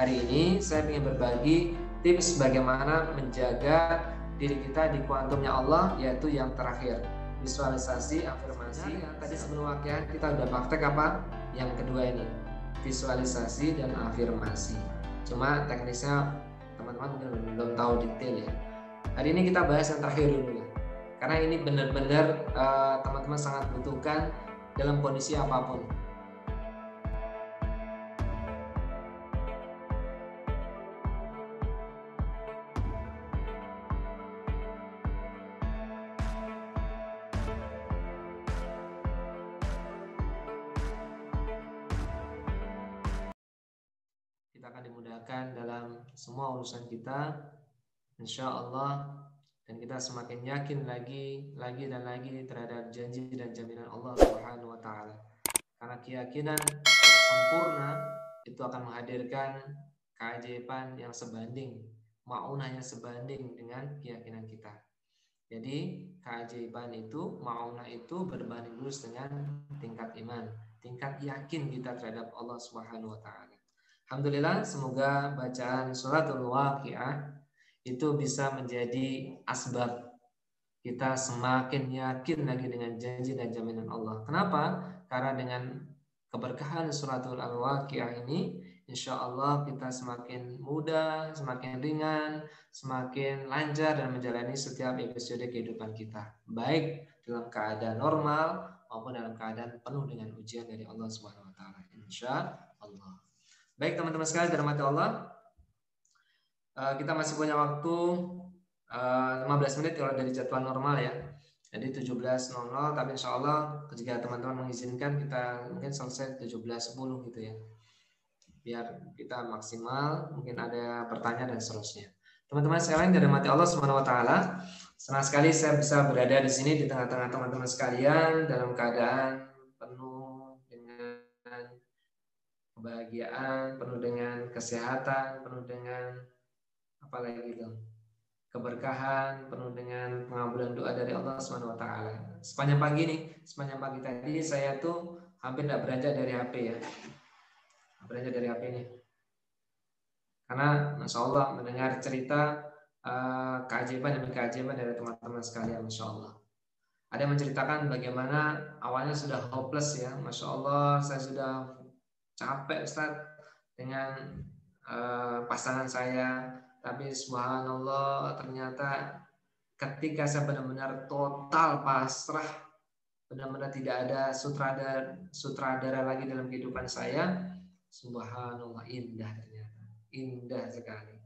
Hari ini saya ingin berbagi tips bagaimana menjaga diri kita di kuantumnya Allah, yaitu yang terakhir, visualisasi, afirmasi. Tadi sebelum wakian kita udah praktek apa? Yang kedua ini, visualisasi dan afirmasi. Cuma teknisnya teman-teman mungkin belum tahu detail ya. Hari ini kita bahas yang terakhir dulu ya, karena ini benar-benar teman-teman sangat butuhkan dalam kondisi apapun. Kita akan dimudahkan dalam semua urusan kita, insya Allah, dan kita semakin yakin lagi dan lagi terhadap janji dan jaminan Allah Subhanahu wa Ta'ala. Karena keyakinan yang sempurna itu akan menghadirkan keajaiban yang sebanding, ma'unahnya sebanding dengan keyakinan kita. Jadi keajaiban itu, ma'unah itu berbanding lurus dengan tingkat iman, tingkat yakin kita terhadap Allah Subhanahu wa Ta'ala. Alhamdulillah, semoga bacaan suratul Waqiah itu bisa menjadi asbab kita semakin yakin lagi dengan janji dan jaminan Allah. Kenapa? Karena dengan keberkahan suratul Al-Waqiah ini, insya Allah kita semakin mudah, semakin ringan, semakin lancar dan menjalani setiap episode kehidupan kita, baik dalam keadaan normal maupun dalam keadaan penuh dengan ujian dari Allah Subhanahu wa Ta'ala. Insya Allah. Baik teman-teman sekalian, dirahmati Allah, kita masih punya waktu 15 menit kalau dari jadwal normal ya. Jadi 17.00, tapi insya Allah jika teman-teman mengizinkan kita mungkin selesai 17.10 gitu ya. Biar kita maksimal, mungkin ada pertanyaan dan seterusnya. Teman-teman sekalian, dirahmati Allah Subhanahu wa Ta'ala, senang sekali saya bisa berada di sini di tengah-tengah teman-teman sekalian dalam keadaan penuh dengan kebahagiaan, penuh dengan kesehatan, penuh dengan apalagi itu, keberkahan, penuh dengan pengabulan doa dari Allah Subhanahu wa Ta'ala. Sepanjang pagi tadi saya tuh hampir tidak beranjak dari HP ya. Beranjak dari HP ini. Karena Masya Allah mendengar cerita keajaiban demi keajaiban dari teman-teman sekalian, Masya Allah. Ada yang menceritakan bagaimana awalnya sudah hopeless ya, Masya Allah, saya sudah capek Ustaz dengan pasangan saya, tapi subhanallah ternyata ketika saya benar-benar total pasrah, benar-benar tidak ada sutradara lagi dalam kehidupan saya, subhanallah indah, ternyata indah sekali.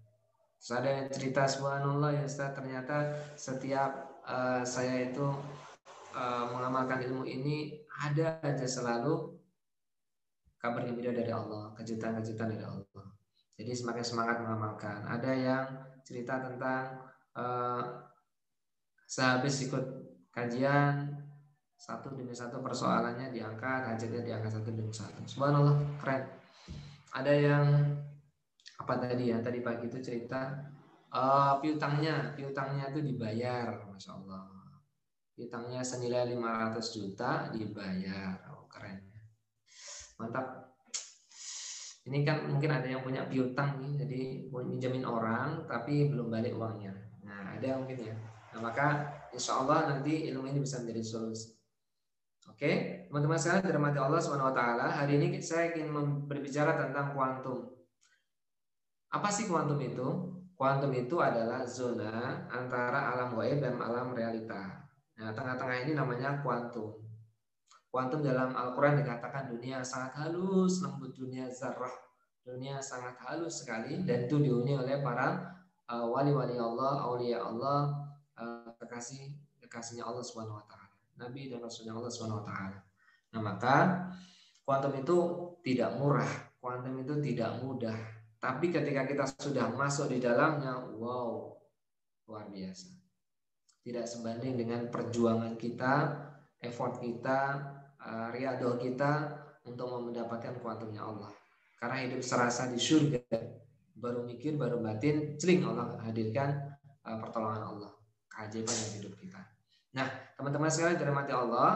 Terus ada yang cerita subhanallah ya Ustaz, ternyata setiap saya itu mengamalkan ilmu ini ada aja selalu kabar gembira dari Allah, kejutan-kejutan dari Allah. Jadi semakin semangat mengamalkan. Ada yang cerita tentang sehabis ikut kajian satu demi satu persoalannya diangkat, hajatnya diangkat satu demi satu. Subhanallah, keren. Ada yang apa tadi ya? Tadi pagi itu cerita piutangnya itu dibayar, Masya Allah. Piutangnya senilai 500 juta dibayar. Oh, keren. Mantap. Ini kan mungkin ada yang punya piutang nih, jadi mau minjemin orang tapi belum balik uangnya. Nah, ada mungkin ya. Nah, maka insya Allah nanti ilmu ini bisa menjadi solusi. Oke, teman-teman sekalian dirahmati Allah Subhanahu wa Ta'ala, hari ini saya ingin berbicara tentang kuantum. Apa sih kuantum itu? Kuantum itu adalah zona antara alam gaib dan alam realita. Nah, tengah-tengah ini namanya kuantum. Kuantum dalam Al-Quran dikatakan dunia sangat halus, lembut, dunia zarrah, dunia sangat halus sekali, dan itu dihuni oleh para wali-wali Allah, aulia Allah, kekasihnya Allah Subhanahu wa Ta'ala, Nabi dan Rasulnya Allah Subhanahu wa Ta'ala. Nah, maka kuantum itu tidak murah, kuantum itu tidak mudah, tapi ketika kita sudah masuk di dalamnya, wow, luar biasa. Tidak sebanding dengan perjuangan kita, effort kita, riadoh kita untuk mendapatkan kuantumnya Allah. Karena hidup serasa di surga, baru mikir, baru batin, celing Allah hadirkan pertolongan Allah, keajaiban yang hidup kita. Nah, teman-teman sekalian dirahmati Allah,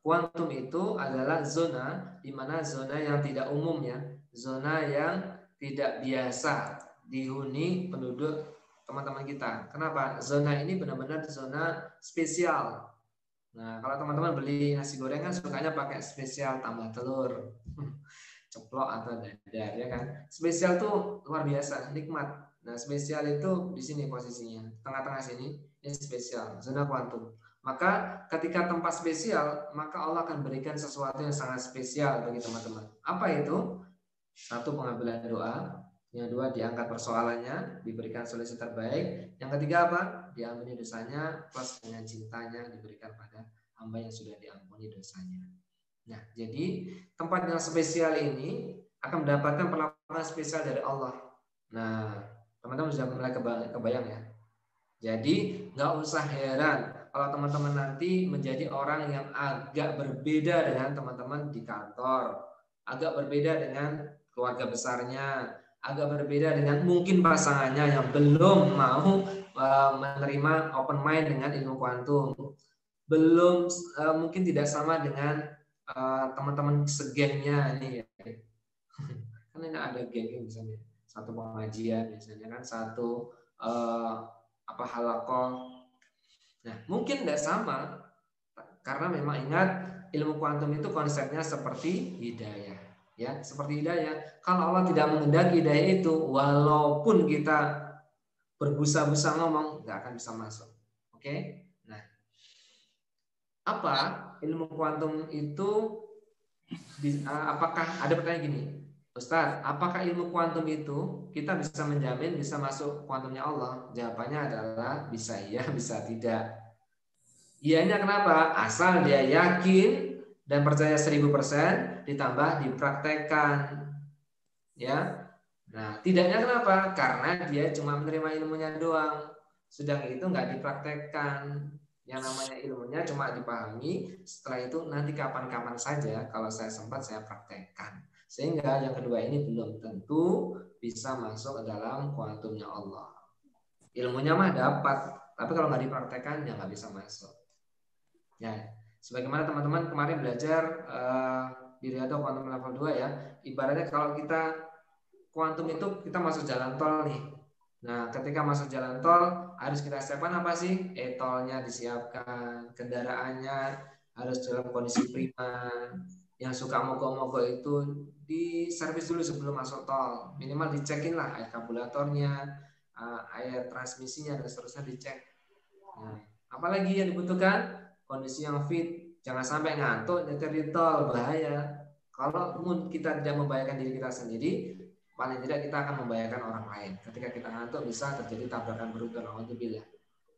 kuantum itu adalah zona di mana zona yang tidak umum ya, zona yang tidak biasa dihuni penduduk teman-teman kita. Kenapa? Zona ini benar-benar zona spesial. Nah, kalau teman-teman beli nasi goreng kan sukanya pakai spesial tambah telur, ceplok atau dadar, ya kan? Spesial tuh luar biasa, nikmat. Nah, spesial itu di sini posisinya, tengah-tengah sini, ini spesial, zona kuantum. Maka ketika tempat spesial, maka Allah akan berikan sesuatu yang sangat spesial bagi teman-teman. Apa itu? Satu, pengambilan doa. Yang dua, diangkat persoalannya, diberikan solusi terbaik. Yang ketiga apa? Diampuni dosanya, plus dengan cintanya diberikan pada hamba yang sudah diampuni dosanya. Nah, jadi tempat yang spesial ini akan mendapatkan perlakuan spesial dari Allah. Nah, teman-teman sudah mulai kebayang ya. Jadi nggak usah heran kalau teman-teman nanti menjadi orang yang agak berbeda dengan teman-teman di kantor, agak berbeda dengan keluarga besarnya, agak berbeda dengan mungkin pasangannya yang belum mau menerima open mind dengan ilmu kuantum, belum mungkin tidak sama dengan teman-teman segengnya ini ya. Kan ini ada geng misalnya satu pengajian biasanya kan satu halakoh. Nah, mungkin tidak sama karena memang ingat ilmu kuantum itu konsepnya seperti hidayah, ya, seperti hidayah. Kalau Allah tidak menghendaki hidayah itu, walaupun kita berbusa-busa ngomong, nggak akan bisa masuk. Oke? Nah, apa ilmu kuantum itu? Apakah ada pertanyaan gini, Ustaz, apakah ilmu kuantum itu kita bisa menjamin bisa masuk kuantumnya Allah? Jawabannya adalah bisa iya, bisa tidak. Iyanya kenapa? Asal dia yakin dan percaya 1000% ditambah dipraktekkan. Ya. Nah, tidaknya kenapa? Karena dia cuma menerima ilmunya doang. Sedang itu nggak dipraktekkan. Yang namanya ilmunya cuma dipahami, setelah itu nanti kapan-kapan saja kalau saya sempat saya praktekkan. Sehingga yang kedua ini belum tentu bisa masuk ke dalam kuantumnya Allah. Ilmunya mah dapat, tapi kalau nggak dipraktekkan ya nggak bisa masuk. Ya, sebagaimana teman-teman kemarin belajar di Riyadhah kuantum level 2 ya. Ibaratnya kalau kita kuantum itu kita masuk jalan tol nih. Nah, ketika masuk jalan tol harus kita siapkan apa sih? E-tolnya disiapkan, kendaraannya harus dalam kondisi prima. Yang suka mogok-mogok itu diservis dulu sebelum masuk tol. Minimal dicekin lah air karburatornya, air transmisinya dan seterusnya dicek. Nah, apalagi yang dibutuhkan? Kondisi yang fit. Jangan sampai ngantuk nyetir di tol, bahaya. Kalau kita tidak membahayakan diri kita sendiri, paling tidak kita akan membahayakan orang lain. Ketika kita ngantuk bisa terjadi tabrakan beruntun. Alhamdulillah.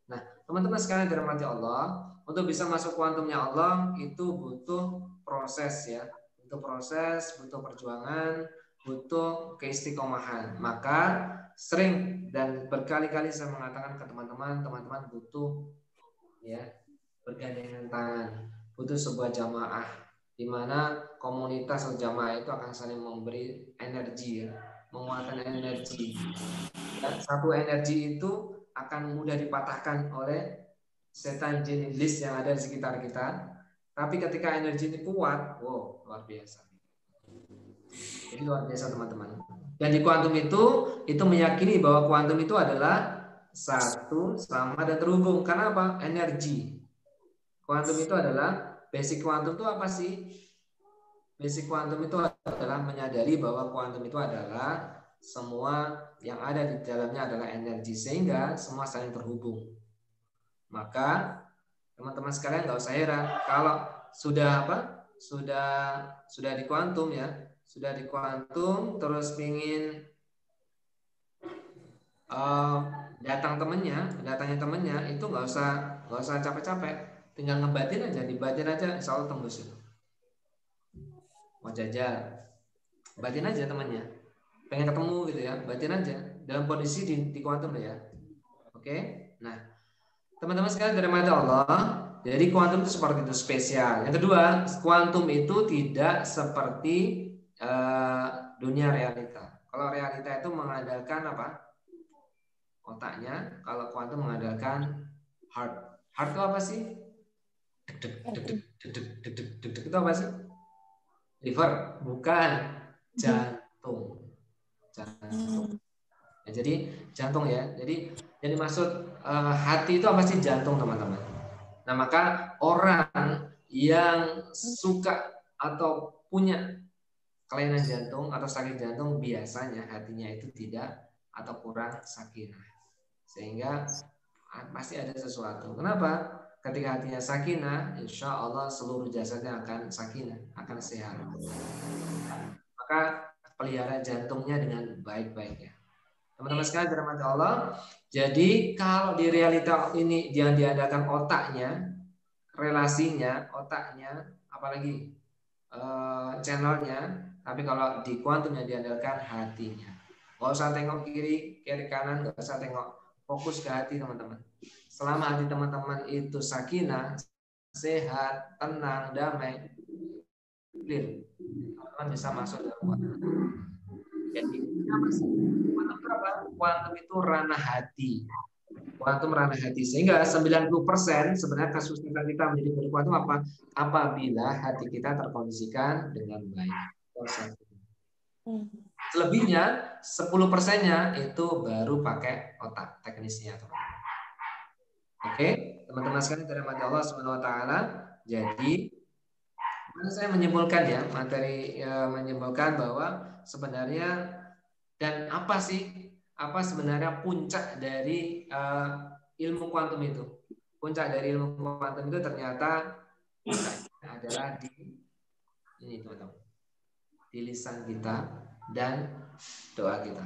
Nah, teman-teman sekalian dirahmati Allah, untuk bisa masuk kuantumnya Allah itu butuh proses ya, butuh proses, butuh perjuangan, butuh keistiqomahan. Maka sering dan berkali-kali saya mengatakan ke teman-teman butuh ya bergandengan tangan, butuh sebuah jamaah di mana komunitas atau jamaah itu akan saling memberi energi ya, menguatkan energi. Dan satu energi itu akan mudah dipatahkan oleh setan jin iblis yang ada di sekitar kita. Tapi ketika energi ini kuat, wow, luar biasa. Jadi luar biasa teman-teman. Dan di kuantum itu meyakini bahwa kuantum itu adalah satu, sama dan terhubung. Karena apa? Energi. Kuantum itu adalah basic kuantum itu apa sih? Basic kuantum itu adalah menyadari bahwa kuantum itu adalah semua yang ada di dalamnya adalah energi sehingga semua saling terhubung. Maka teman-teman sekalian nggak usah heran kalau sudah sudah di kuantum ya, sudah di kuantum terus pingin datangnya temennya itu nggak usah capek-capek, tinggal ngebatin aja, dibatin aja, insya Allah tembus itu. Mau jajal, batin aja temannya, pengen ketemu gitu ya, batin aja dalam kondisi di kuantum ya. Oke, nah teman-teman sekalian dari mata Allah, jadi kuantum itu seperti itu spesial. Yang kedua, kuantum itu tidak seperti dunia realita. Kalau realita itu mengandalkan apa? Otaknya. Kalau kuantum mengandalkan heart. Heart itu apa sih? Deg-deg itu apa sih? Liver, bukan jantung. jantung. Ya, jadi jantung ya. Jadi maksud hati itu apa sih? Jantung, teman-teman. Nah, maka orang yang suka atau punya kelainan jantung atau sakit jantung biasanya hatinya itu tidak atau kurang sakinah. Sehingga pasti ada sesuatu. Kenapa? Ketika hatinya sakinah, insya Allah seluruh jasadnya akan sakinah, akan sehat. Maka pelihara jantungnya dengan baik-baiknya. Teman-teman sekalian dirahmati Allah. Jadi kalau di realita ini yang diadakan otaknya, relasinya, otaknya, apalagi channelnya. Tapi kalau di kuantum yang diandalkan hatinya. Gak usah tengok kiri kanan, gak usah tengok, fokus ke hati, teman-teman. Selama hati teman-teman itu sakinah, sehat, tenang, damai, clear, teman-teman bisa masuk dalam kuantum. Jadi apa sih? Kuantum itu apa? Kuantum itu ranah hati. Kuantum ranah hati. Sehingga 90% sebenarnya kesulitan kita menjadi guru kuantum apa? Apabila hati kita terkondisikan dengan baik. Selebihnya 10%-nya itu baru pakai otak teknisnya, teman-teman. Oke, teman-teman sekalian dirahmati Allah Subhanahu wa taala. Jadi saya menyimpulkan ya, materi menyimpulkan bahwa sebenarnya dan apa sebenarnya puncak dari ilmu kuantum itu? Puncak dari ilmu kuantum itu ternyata adalah di ini, teman-teman. Di lisan kita dan doa kita.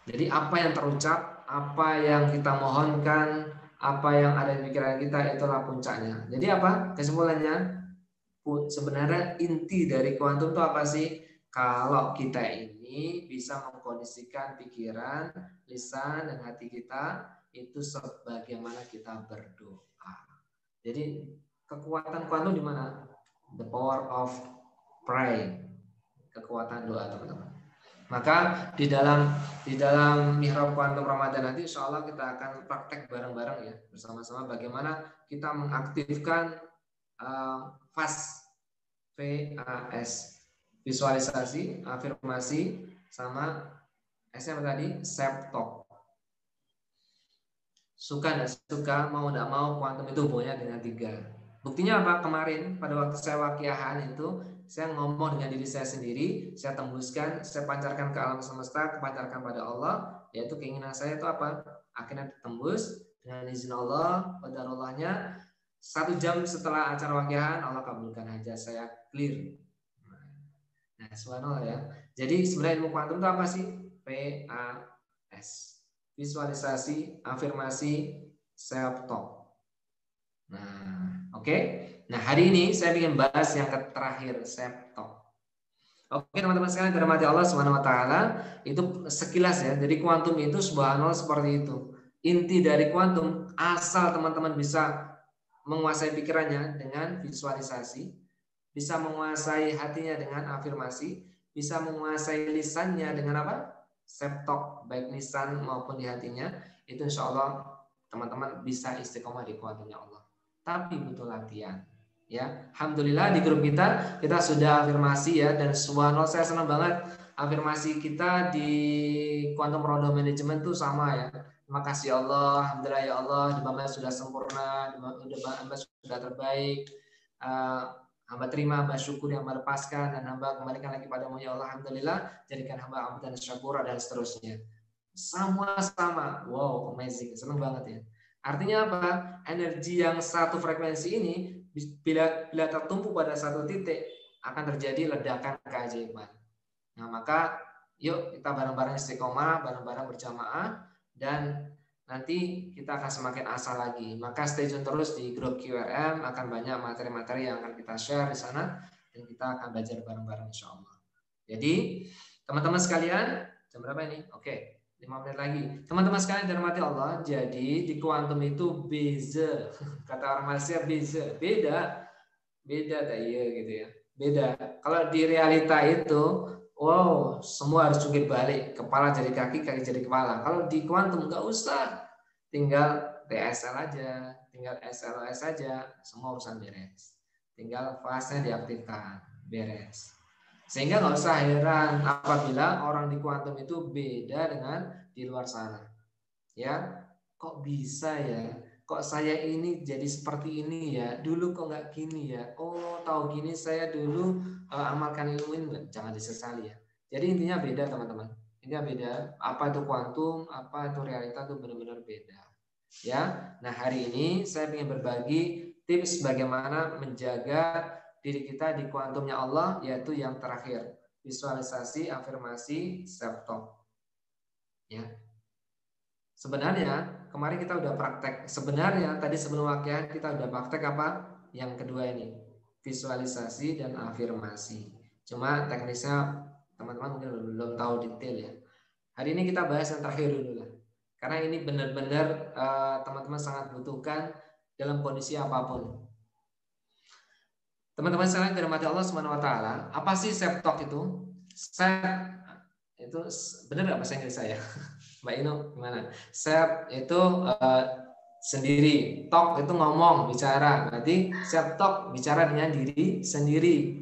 Jadi apa yang terucap, apa yang kita mohonkan, apa yang ada di pikiran kita, itulah puncaknya. Jadi apa? Kesimpulannya, sebenarnya inti dari kuantum itu apa sih? Kalau kita ini bisa mengkondisikan pikiran, lisan, dan hati kita itu sebagaimana kita berdoa. Jadi kekuatan kuantum di mana? The power of pray. Kekuatan doa, teman-teman. Maka di dalam mihrab kuantum Ramadan nanti insya Allah kita akan praktek bareng-bareng ya, bersama-sama bagaimana kita mengaktifkan FAS, visualisasi, afirmasi, sama SM tadi, self talk. Suka dan suka, mau tidak mau, kuantum itu hubungannya dengan 3. Buktinya apa? Kemarin pada waktu saya wakiahan itu, saya ngomong dengan diri saya sendiri, saya tembuskan, saya pancarkan ke alam semesta, kepancarkan pada Allah, yaitu keinginan saya itu apa? Akhirnya ditembus dengan izin Allah, qadarullahnya. 1 jam setelah acara wakiahan, Allah kabulkan hajat saya, clear. Nah, subhanallah ya. Jadi sebenarnya ilmu kuantum itu apa sih? PAS. Visualisasi, afirmasi, self talk. Nah, oke. Nah, hari ini saya ingin bahas yang terakhir, self talk. Oke, teman-teman sekalian dirahmati Allah Subhanahu wa taala, itu sekilas ya. Jadi kuantum itu subhanallah seperti itu. Inti dari kuantum, asal teman-teman bisa menguasai pikirannya dengan visualisasi, bisa menguasai hatinya dengan afirmasi, bisa menguasai lisannya dengan apa? Self talk, baik lisan maupun di hatinya, itu insya Allah teman-teman bisa istiqomah di kuantumnya Allah. Tapi butuh latihan. Ya, alhamdulillah di grup kita sudah afirmasi ya, dan subhanallah saya senang banget afirmasi kita di Quantum Rodo Management tuh sama ya. Terima kasih Allah, alhamdulillah ya Allah, hamba sudah sempurna, hamba sudah terbaik. Hamba terima, hamba syukur, hamba lepaskan, dan hamba kembalikan lagi padamu ya Allah, alhamdulillah, jadikan hamba abdan syakura, dan seterusnya. Semua sama, wow, amazing, senang banget ya. Artinya apa? Energi yang satu frekuensi ini bila tertumpu pada satu titik akan terjadi ledakan keajaiban. Nah, maka yuk kita bareng-bareng istiqomah, bareng-bareng berjamaah, dan nanti kita akan semakin asal lagi. Maka stay tune terus di grup QRM, akan banyak materi-materi yang akan kita share di sana, dan kita akan belajar bareng-bareng insya Allah. Jadi teman-teman sekalian, jam berapa ini? Oke, 5 menit lagi. Teman-teman sekalian dirahmati Allah, jadi di kuantum itu beza. Kata orang Malaysia beza, beda tak iya gitu ya. Beda. Kalau di realita itu, wow, semua harus jungkir balik, kepala jadi kaki, kaki jadi kepala. Kalau di kuantum nggak usah, tinggal TSL aja, tinggal SLS saja, semua urusan beres. Tinggal fase diaktifkan, beres. Sehingga nggak usah heran apabila orang di kuantum itu beda dengan di luar sana. Ya, kok bisa ya? Kok saya ini jadi seperti ini ya? Dulu kok nggak gini ya? Oh, tahu gini saya dulu amalkan ilmu ini. Jangan disesali ya. Jadi intinya beda teman-teman. Intinya beda. Apa itu kuantum? Apa itu realita itu benar-benar beda. Ya. Nah hari ini saya ingin berbagi tips bagaimana menjaga diri kita di kuantumnya Allah, yaitu yang terakhir, visualisasi, afirmasi, self talk. Ya. Sebenarnya kemarin kita udah praktek. Sebenarnya tadi sebelum wakiah kita udah praktek apa? Yang kedua ini, visualisasi dan afirmasi. Cuma teknisnya teman-teman mungkin belum tahu detail ya. Hari ini kita bahas yang terakhir dulu lah. Karena ini benar-benar teman-teman sangat butuhkan dalam kondisi apapun. Teman-teman sekalian dirahmati Allah Subhanahu wa taala, apa sih self talk itu? Self itu benar nggak bahasa Inggris saya? Mbak Ino gimana? Self itu sendiri, talk itu ngomong, bicara. Berarti self talk bicara dengan diri sendiri,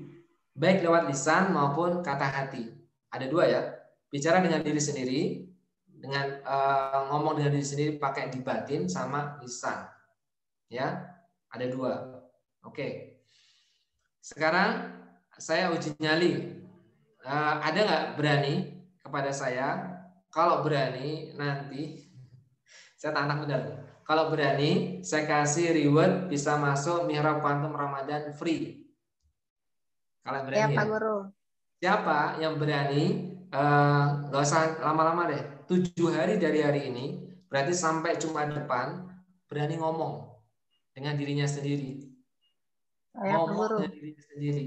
baik lewat lisan maupun kata hati. Ada dua ya, bicara dengan diri sendiri, dengan ngomong dengan diri sendiri pakai di batin sama lisan. Ya, ada dua. Oke. Sekarang saya uji nyali. Ada nggak berani kepada saya? Kalau berani nanti saya tantang benar. Kalau berani saya kasih reward bisa masuk Mihrab Quantum Ramadan free. Kalau berani ya Pak Guru. Siapa yang berani? Nggak usah lama-lama deh. 7 hari dari hari ini berarti sampai Jumat depan berani ngomong dengan dirinya sendiri. Ngomong dengan dirinya sendiri.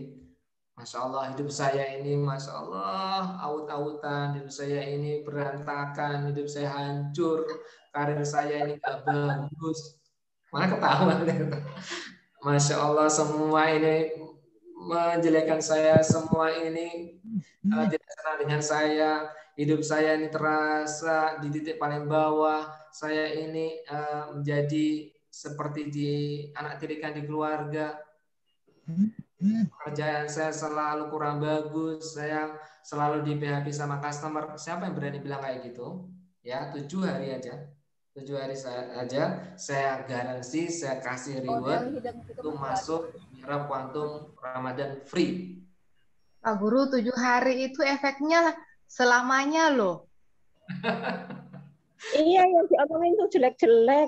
Masya Allah hidup saya ini, Masya Allah aut-autan, hidup saya ini berantakan, hidup saya hancur, karir saya ini gak bagus. Mana ketahuan? Masya Allah semua ini menjelekkan saya, semua ini tidak senang dengan saya, hidup saya ini terasa di titik paling bawah, saya ini menjadi seperti di anak tirikan di keluarga. Pekerjaan saya selalu kurang bagus, saya selalu di PHP sama customer. Siapa yang berani bilang kayak gitu? Ya, 7 hari aja. 7 hari aja saya garansi, saya kasih reward untuk masuk Mihrab Quantum Ramadan free. Pak Guru, 7 hari itu efeknya selamanya loh. Iya, yang diomongin tuh jelek-jelek.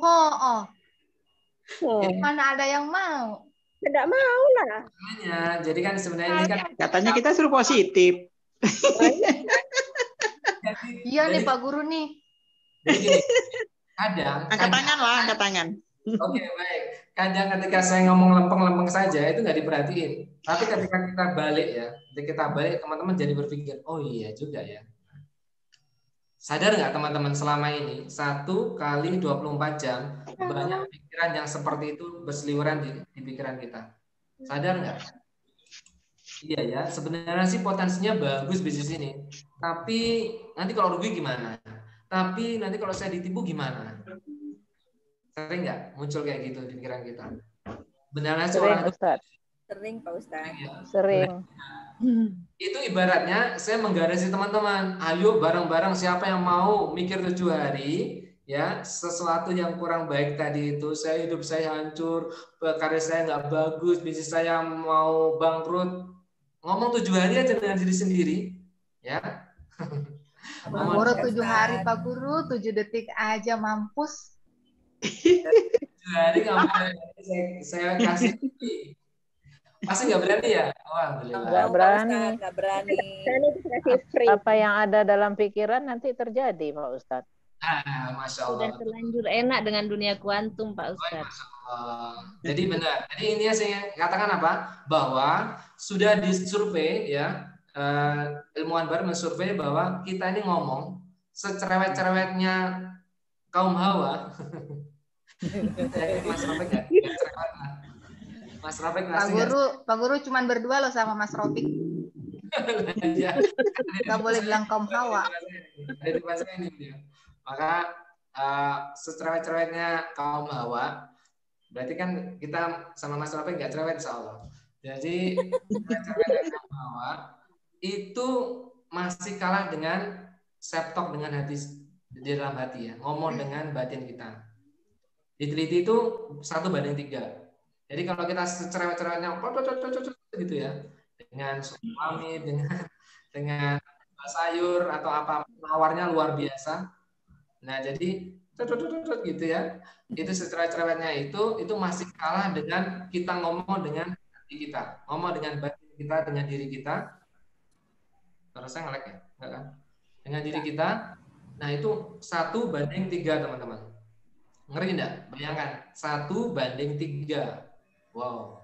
Mana ada yang mau? Tidak mau lah. Jadi kan sebenarnya ini kan katanya kita suruh positif. Iya nih Pak Guru nih. Jadi gini, kadang angkat tangan lah, angkat tangan. Oke, baik. Kadang ketika saya ngomong lempeng-lempeng saja itu nggak diperhatiin. Tapi ketika kita balik ya, ketika kita balik teman-teman jadi berpikir, oh iya juga ya. Sadar nggak teman-teman selama ini 1 kali 24 jam banyak pikiran yang seperti itu berseliweran di pikiran kita. Sadar nggak? Iya ya, sebenarnya sih potensinya bagus bisnis ini. Tapi nanti kalau rugi gimana? Tapi nanti kalau saya ditipu gimana? Sering nggak muncul kayak gitu di pikiran kita? Benarnya seorang itu sering Pak Ustadz. Sering. Itu ibaratnya saya menggarasi teman-teman, ayo bareng-bareng siapa yang mau mikir 7 hari ya sesuatu yang kurang baik tadi itu, saya hidup saya hancur, karir saya nggak bagus, bisnis saya mau bangkrut, ngomong 7 hari aja dengan diri sendiri ya. Pak Guru 7 hari Pak Guru, 7 detik aja mampus. 7 hari nggak saya kasih. Pasti nggak berani ya? Alhamdulillah. Nggak berani. Nggak berani. Apa yang ada dalam pikiran nanti terjadi, Pak Ustadz. Masya Allah. Sudah terlanjur enak dengan dunia kuantum, Pak Ustadz. Masya Allah. Jadi benar. Jadi intinya saya katakan apa? Bahwa sudah disurvei ya, ilmuwan baru mensurvei bahwa kita ini ngomong secerewet-cerewetnya kaum Hawa. Mas Rafiq ya? Mas Rafiq Pak Guru cuman berdua loh sama Mas Rafiq. Nggak boleh bilang kaum Hawa. Ada di bahasa ini dia. Maka secerewet-cerewetnya kaum Hawa, berarti kan kita sama Mas Rafiq nggak cerewet insya Allah. Jadi cerewetnya kaum Hawa itu masih kalah dengan septok dengan hati di dalam hati ya, ngomong dengan batin kita. Diteliti itu 1:3. Jadi kalau kita cerewet-cerewetnya gitu ya, dengan suami, dengan sayur atau apa nawarnya luar biasa. Nah, jadi gitu ya. Itu secerewet-cerewetnya itu masih kalah dengan kita ngomong dengan hati kita, ngomong dengan batin kita, dengan diri kita. Kalau saya ngelek ya, enggak kan? Dengan diri kita. Nah, itu 1:3, teman-teman. Ngeri enggak? Bayangkan 1:3. Wow,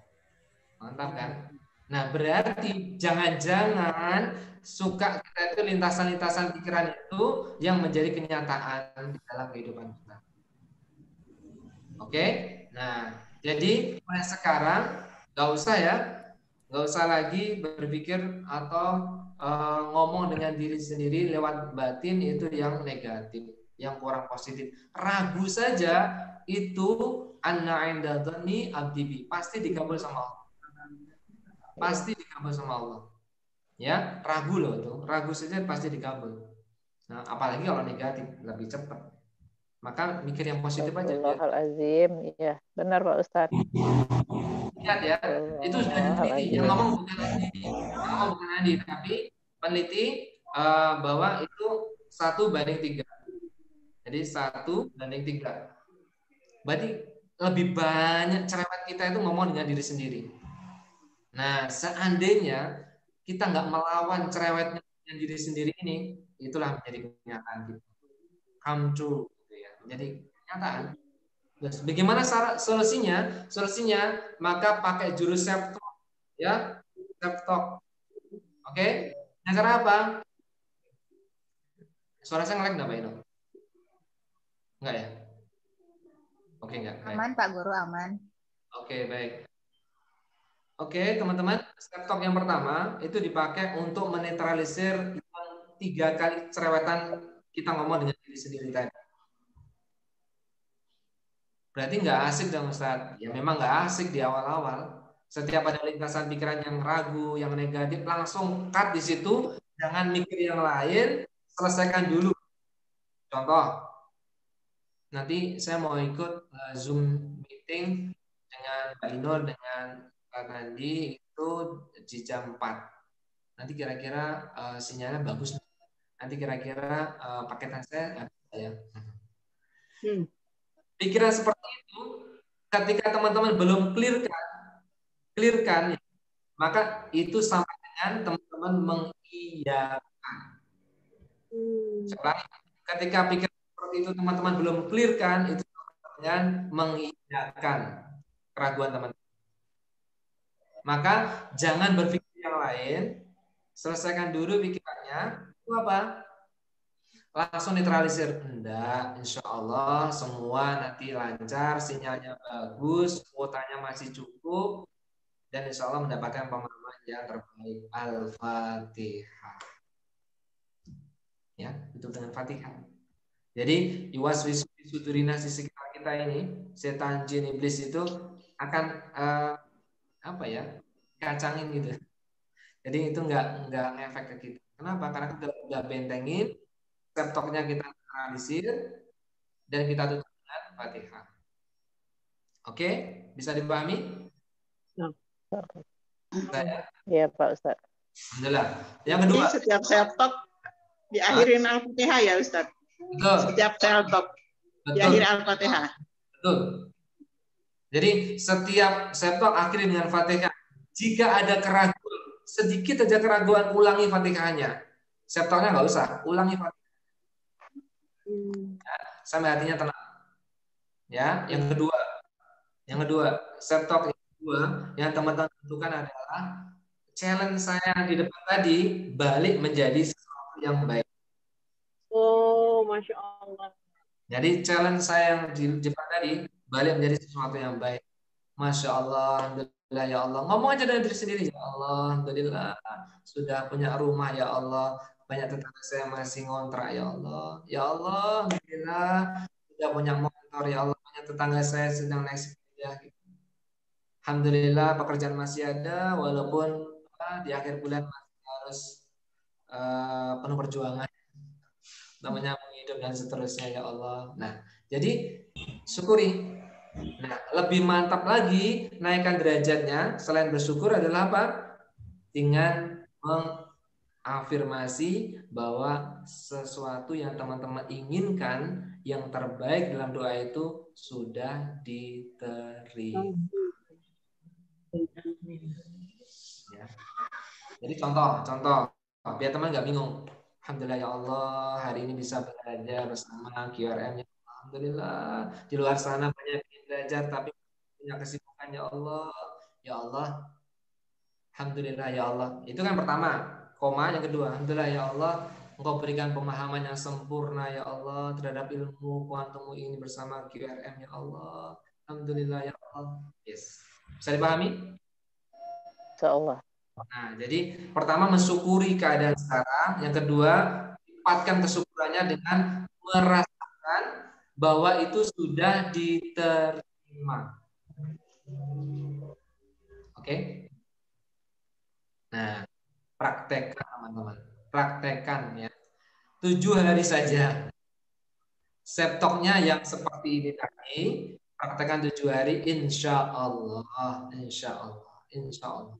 mantap kan? Nah, berarti jangan-jangan suka kita itu lintasan-lintasan pikiran itu yang menjadi kenyataan di dalam kehidupan kita. Oke? Nah, jadi mulai sekarang nggak usah lagi berpikir atau ngomong dengan diri sendiri lewat batin itu yang negatif, yang kurang positif. Ragu saja itu anna inda dhanni abdi bi, pasti dikabul sama Allah. Pasti dikabul sama Allah. Ya, ragu loh itu. Ragu saja pasti dikabul. Nah, apalagi kalau negatif, lebih cepat. Maka mikir yang positif aja. Astagfirullahaladzim. Iya, benar Pak Ustadz. Lihat ya, itu sudah diteliti. Yang ngomong bukan Andi, tapi peneliti bahwa itu 1:3. Jadi 1:3. Berarti lebih banyak cerewet kita itu ngomong dengan diri sendiri. Nah, seandainya kita nggak melawan cerewetnya dengan diri sendiri ini, itulah menjadi kenyataan kita. Come true, gitu ya. Menjadi kenyataan. Terus, bagaimana solusinya? Solusinya maka pakai jurus self-talk, ya, self-talk. Oke? Nah, cara apa? Suara saya ngelek nggak, Pak Ino? Enggak ya? Oke, enggak. Aman, Pak Guru, aman. Oke, baik. Oke, teman-teman, self-talk yang pertama itu dipakai untuk menetralisir 3 kali cerewetan kita ngomong dengan diri sendiri tadi. Berarti nggak asik dong, Ustaz. Ya memang nggak asik di awal-awal. Setiap ada lintasan pikiran yang ragu, yang negatif, langsung cut di situ. Jangan mikir yang lain, selesaikan dulu. Contoh, nanti saya mau ikut Zoom meeting dengan Pak Inor, dengan Pak Nandi itu di jam 4. Nanti kira-kira sinyalnya bagus. Nanti kira-kira paketan saya ada ya. Pikiran seperti itu, ketika teman-teman belum clearkan, maka itu sama dengan teman-teman mengiyakan. Ketika pikiran seperti itu teman-teman belum clearkan, itu sama dengan mengiyakan keraguan teman-teman. Maka jangan berpikir yang lain, selesaikan dulu pikirannya. Itu apa? Langsung netralisir. Enggak, insya Allah semua nanti lancar, sinyalnya bagus, kuotanya masih cukup, dan insya Allah mendapatkan pemahaman yang terbaik. Al-Fatihah. Ya, itu dengan Fatihah. Jadi yuwaswisu sudurina, sisi kita ini, setan, jin, iblis itu akan kacangin gitu. Jadi itu enggak ngefek ke kita. Kenapa? Karena kita udah bentengin, laptopnya kita analisir, dan kita tutup dengan Fatihah. Oke, bisa dipahami? Iya Pak Ustadz. Alhamdulillah. Yang kedua. Jadi setiap self-talk diakhirin Al-Fatihah ya Ustadz? Betul. Setiap self-talk diakhiri Al-Fatihah. Betul. Jadi setiap self-talk akhiri dengan Fatihah. Jika ada keraguan, sedikit aja keraguan, ulangi Fatihahnya. Self-talknya nggak usah, ulangi Fatihah. Ya, sampai hatinya tenang. Ya, yang kedua, self-talk yang kedua yang teman-teman tentukan adalah challenge saya di depan tadi balik menjadi sesuatu yang baik. Oh, Masya Allah. Jadi challenge saya yang di depan tadi balik menjadi sesuatu yang baik. Masya Allah, alhamdulillah ya Allah. Ngomong aja dari diri sendiri, ya Allah, alhamdulillah sudah punya rumah ya Allah. Banyak tetangga saya masih ngontrak ya Allah. Ya Allah, alhamdulillah sudah punya motor ya Allah. Banyak tetangga saya sedang naik sepeda. Alhamdulillah pekerjaan masih ada, walaupun di akhir bulan masih harus penuh perjuangan, namanya hidup dan seterusnya ya Allah. Nah, jadi syukuri. Nah, lebih mantap lagi naikkan derajatnya selain bersyukur adalah apa? Dengan mengafirmasi bahwa sesuatu yang teman-teman inginkan yang terbaik dalam doa itu sudah diterima. Ya. Jadi contoh biar teman nggak bingung. Alhamdulillah ya Allah, hari ini bisa belajar bersama QRM. Alhamdulillah, di luar sana banyak yang belajar tapi punya kesibukan ya Allah. Ya Allah, alhamdulillah ya Allah. Itu kan pertama, koma. Yang kedua, alhamdulillah ya Allah, Engkau berikan pemahaman yang sempurna ya Allah terhadap ilmu kuantum ini bersama QRM ya Allah. Alhamdulillah ya Allah. Yes. Bisa dipahami? Insyaallah. Nah, jadi pertama mensyukuri keadaan sekarang, yang kedua lipatkan kesyukurannya dengan merasakan bahwa itu sudah diterima. Oke? Nah, praktekkan teman-teman, praktekkan ya. 7 hari saja. Septoknya yang seperti ini tadi, praktekkan 7 hari, insya Allah, insya Allah, insya Allah.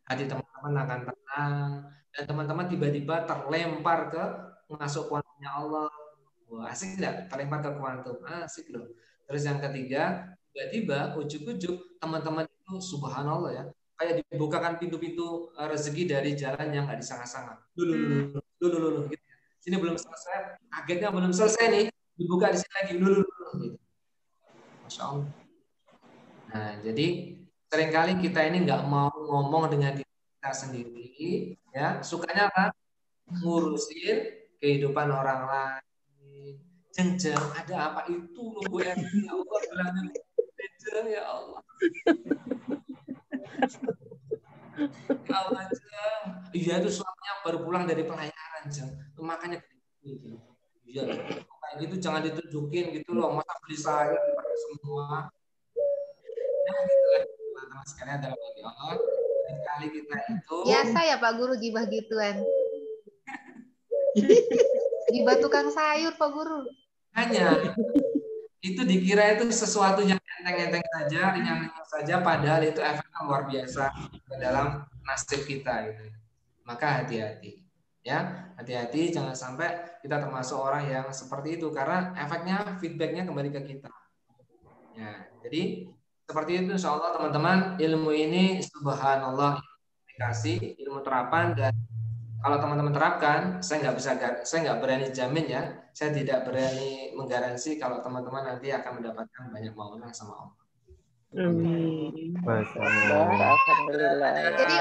Hati teman-teman akan tenang dan teman-teman tiba-tiba terlempar ke masuk kuantumnya Allah. Wah, asik tidak? Terlempar ke kuantum, asik loh. Terus yang ketiga, tiba-tiba ujuk-ujuk teman-teman itu subhanallah ya, kayak dibukakan pintu-pintu rezeki dari jalan yang nggak disangka-sangka. Dulu gitu. Sini belum selesai, kagetnya belum selesai nih, dibuka di sini lagi dulu gitu. Masya Allah. Nah, jadi seringkali kita ini nggak mau ngomong dengan diri kita sendiri, ya sukanya apa? Ngurusin kehidupan orang lain. Jeng, ada apa itu loh Bu Erni? Ya Allah, bilangnya jeng, ya Allah. Ya Allah, jeng. Iya itu suaminya baru pulang dari pelayaran, jeng. Makanya gitu. Iya, kayak gitu jangan ditunjukin gitu loh. Masa beli saya dipakai semua. Nah, gitu lah teman-teman sekalian dalam bagi Allah. Kali kita itu Biasa ya Pak Guru gibah gituan. Gibah tukang sayur Pak Guru. hanya itu dikira itu sesuatu yang enteng-enteng saja, ringan-ringan saja, padahal itu efeknya luar biasa ke dalam nasib kita gitu. Maka hati-hati. Ya, hati-hati jangan sampai kita termasuk orang yang seperti itu karena efeknya feedbacknya kembali ke kita. Ya, jadi seperti itu insya Allah teman-teman, ilmu ini subhanallah aplikasi, ilmu terapan, dan kalau teman-teman terapkan, saya nggak berani jamin ya, saya tidak berani menggaransi kalau teman-teman nanti akan mendapatkan banyak maunah sama Allah. Alhamdulillah. Jadi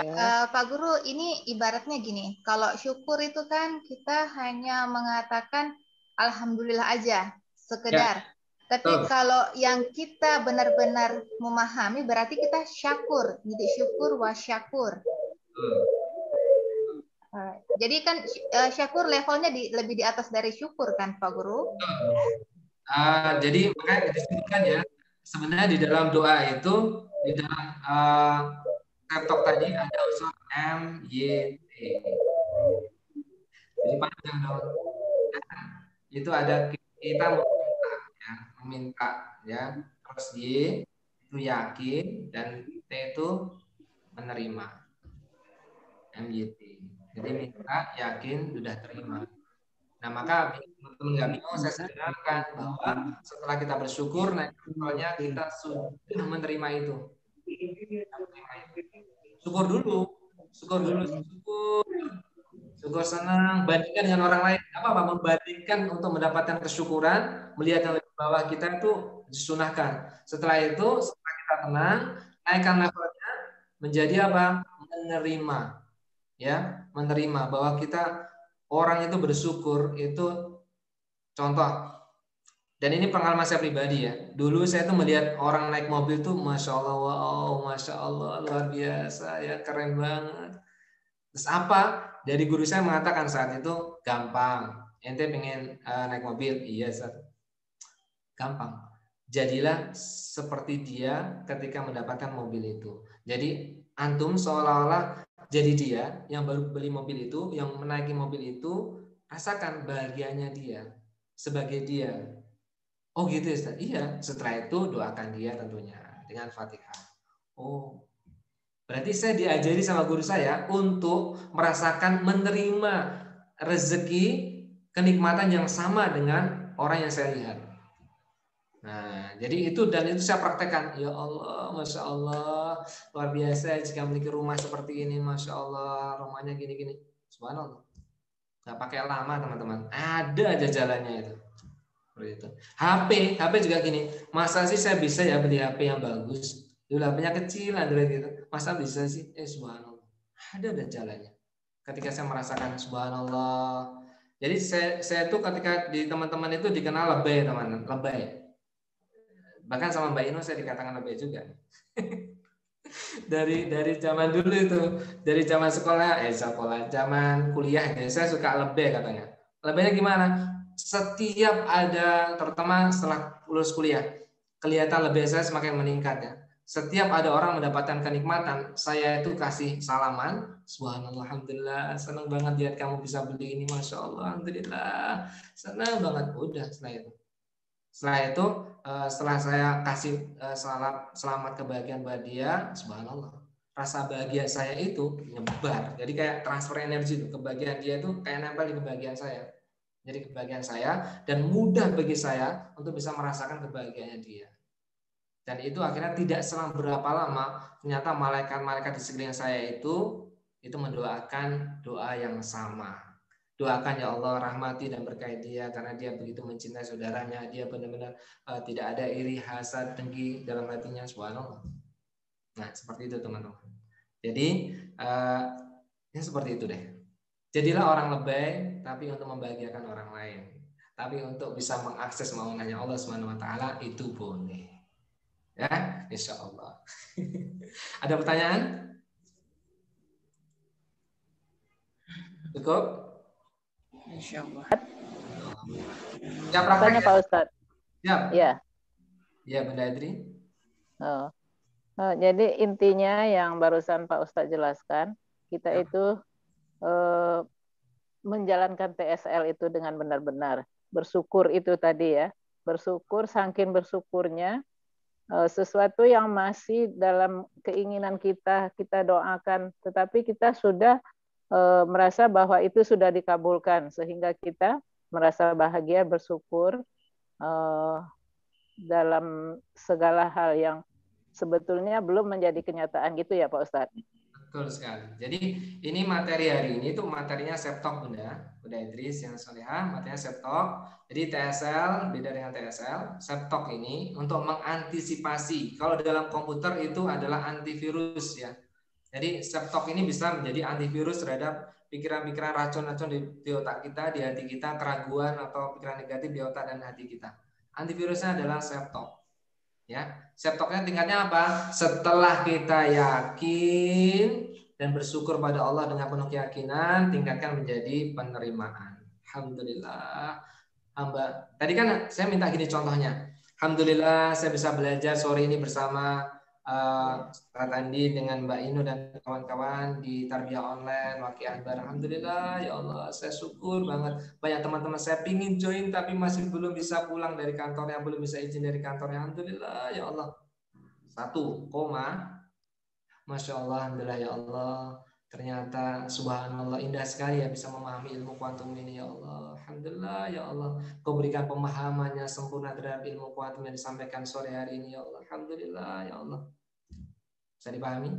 Pak Guru ini ibaratnya gini, kalau syukur itu kan kita hanya mengatakan alhamdulillah aja, sekedar. Tapi kalau yang kita benar-benar memahami berarti kita syakur, jadi syukur wa syakur. Jadi kan syakur levelnya lebih di atas dari syukur kan Pak Guru? Jadi makanya disebutkan ya, sebenarnya di dalam doa itu, di dalam laptop tadi ada unsur MYT. Jadi panjang dong. Itu ada kita meminta ya, terus Y itu yakin dan T itu menerima. MYT. Jadi minta, yakin, sudah terima. Nah, maka teman-teman nggak bingung, saya sederhanakan bahwa setelah kita bersyukur, naik levelnya kita sudah menerima itu. Syukur dulu, syukur senang, bandingkan dengan orang lain. Apa membandingkan untuk mendapatkan kesyukuran, melihat yang lebih bawah kita itu disunahkan. Setelah itu, setelah kita tenang, naikkan levelnya menjadi apa? Menerima, ya, menerima bahwa kita orang itu bersyukur itu contoh. Dan ini pengalaman saya pribadi ya. Dulu saya tuh melihat orang naik mobil tuh, masya Allah, wow, masya Allah, luar biasa ya, keren banget. Terus apa? Dari guru saya mengatakan saat itu, gampang. Ente pengen naik mobil, iya Ustaz. Gampang. Jadilah seperti dia ketika mendapatkan mobil itu. Jadi antum seolah-olah Jadi dia yang baru beli mobil itu, yang menaiki mobil itu, rasakan bahagianya dia sebagai dia. Oh gitu ya Ustaz? Iya. Setelah itu doakan dia tentunya dengan Fatihah. Oh, berarti saya diajari sama guru saya untuk merasakan menerima rezeki kenikmatan yang sama dengan orang yang saya lihat. Nah, jadi itu dan itu saya praktekkan. Ya Allah, Masya Allah, luar biasa jika memiliki rumah seperti ini. Masya Allah, rumahnya gini-gini. Subhanallah. Nggak pakai lama teman-teman. Ada aja jalannya itu. Seperti itu. HP juga gini. Masa sih saya bisa ya beli HP yang bagus? Dulu HP-nya kecil, Android gitu. Masa bisa sih? Subhanallah. Ada jalannya. Ketika saya merasakan subhanallah. Jadi saya tuh ketika di teman-teman itu dikenal lebay, teman-teman. Lebay. Bahkan sama Mbak Inu saya dikatakan lebay juga. dari zaman dulu itu, dari zaman sekolah, zaman kuliah, saya suka lebay katanya. Lebaynya gimana? Setiap ada, terutama setelah lulus kuliah, kelihatan lebay saya semakin meningkat ya. Setiap ada orang mendapatkan kenikmatan, saya itu kasih salaman. Subhanallah, alhamdulillah, senang banget lihat kamu bisa beli ini, masya Allah, alhamdulillah, senang banget. Udah setelah itu setelah saya kasih selamat kebahagiaan buat dia, subhanallah, rasa bahagia saya itu nyebar. Jadi kayak transfer energi itu, kebahagiaan dia itu kayak nempel di kebahagiaan saya. Jadi kebahagiaan saya dan mudah bagi saya untuk bisa merasakan kebahagiaannya dia. Dan itu akhirnya tidak selang berapa lama, ternyata malaikat-malaikat di sekeliling saya itu mendoakan doa yang sama. Doakan ya Allah, rahmati dan berkahi dia karena dia begitu mencintai saudaranya. Dia benar-benar tidak ada iri, hasad, dengki dalam hatinya. Subhanallah. Nah, seperti itu teman-teman. Jadi ya seperti itu deh. Jadilah orang lebay, tapi untuk membahagiakan orang lain. Tapi untuk bisa mengakses maunanya Allah Subhanahu Wa Taala itu boleh. Ya, insya Allah. Ada pertanyaan? Cukup? Insya Allah. Ya, praktek Pak Ustadz. Ya. Ya. Ya, Bunda Adri. Jadi intinya yang barusan Pak Ustadz jelaskan, kita itu menjalankan TSL itu dengan benar-benar. Bersyukur itu tadi ya. Bersyukur, saking bersyukurnya, sesuatu yang masih dalam keinginan kita doakan, tetapi kita sudah merasa bahwa itu sudah dikabulkan, sehingga kita merasa bahagia, bersyukur dalam segala hal yang sebetulnya belum menjadi kenyataan gitu ya Pak Ustadz. Betul sekali. Jadi ini materi hari ini tuh materinya Septok Bunda Idris yang solehah, materinya Septok. Jadi TSL beda dengan TSL. Septok ini untuk mengantisipasi. Kalau dalam komputer itu adalah antivirus ya. Jadi Septok ini bisa menjadi antivirus terhadap pikiran-pikiran racun-racun di otak kita, di hati kita, keraguan atau pikiran negatif di otak dan hati kita. Antivirusnya adalah Septok. Ya, Septoknya tingkatnya apa? Setelah kita yakin dan bersyukur pada Allah dengan penuh keyakinan, tingkatkan menjadi penerimaan. Alhamdulillah. Hamba. Tadi kan saya minta gini contohnya. Alhamdulillah saya bisa belajar sore ini bersama Kak Andi dengan Mbak Inu dan kawan-kawan di tarbiyah online Waki Akbar. Alhamdulillah ya Allah, saya syukur banget. Banyak teman-teman saya pingin join tapi masih belum bisa pulang dari kantornya, belum bisa izin dari kantornya. Alhamdulillah ya Allah. 1, Masya Allah, alhamdulillah ya Allah. Ternyata subhanallah indah sekali ya bisa memahami ilmu kuantum ini ya Allah. Alhamdulillah ya Allah. Kau berikan pemahamannya sempurna terhadap ilmu kuantum yang disampaikan sore hari ini ya Allah. Alhamdulillah ya Allah. Bisa dipahami?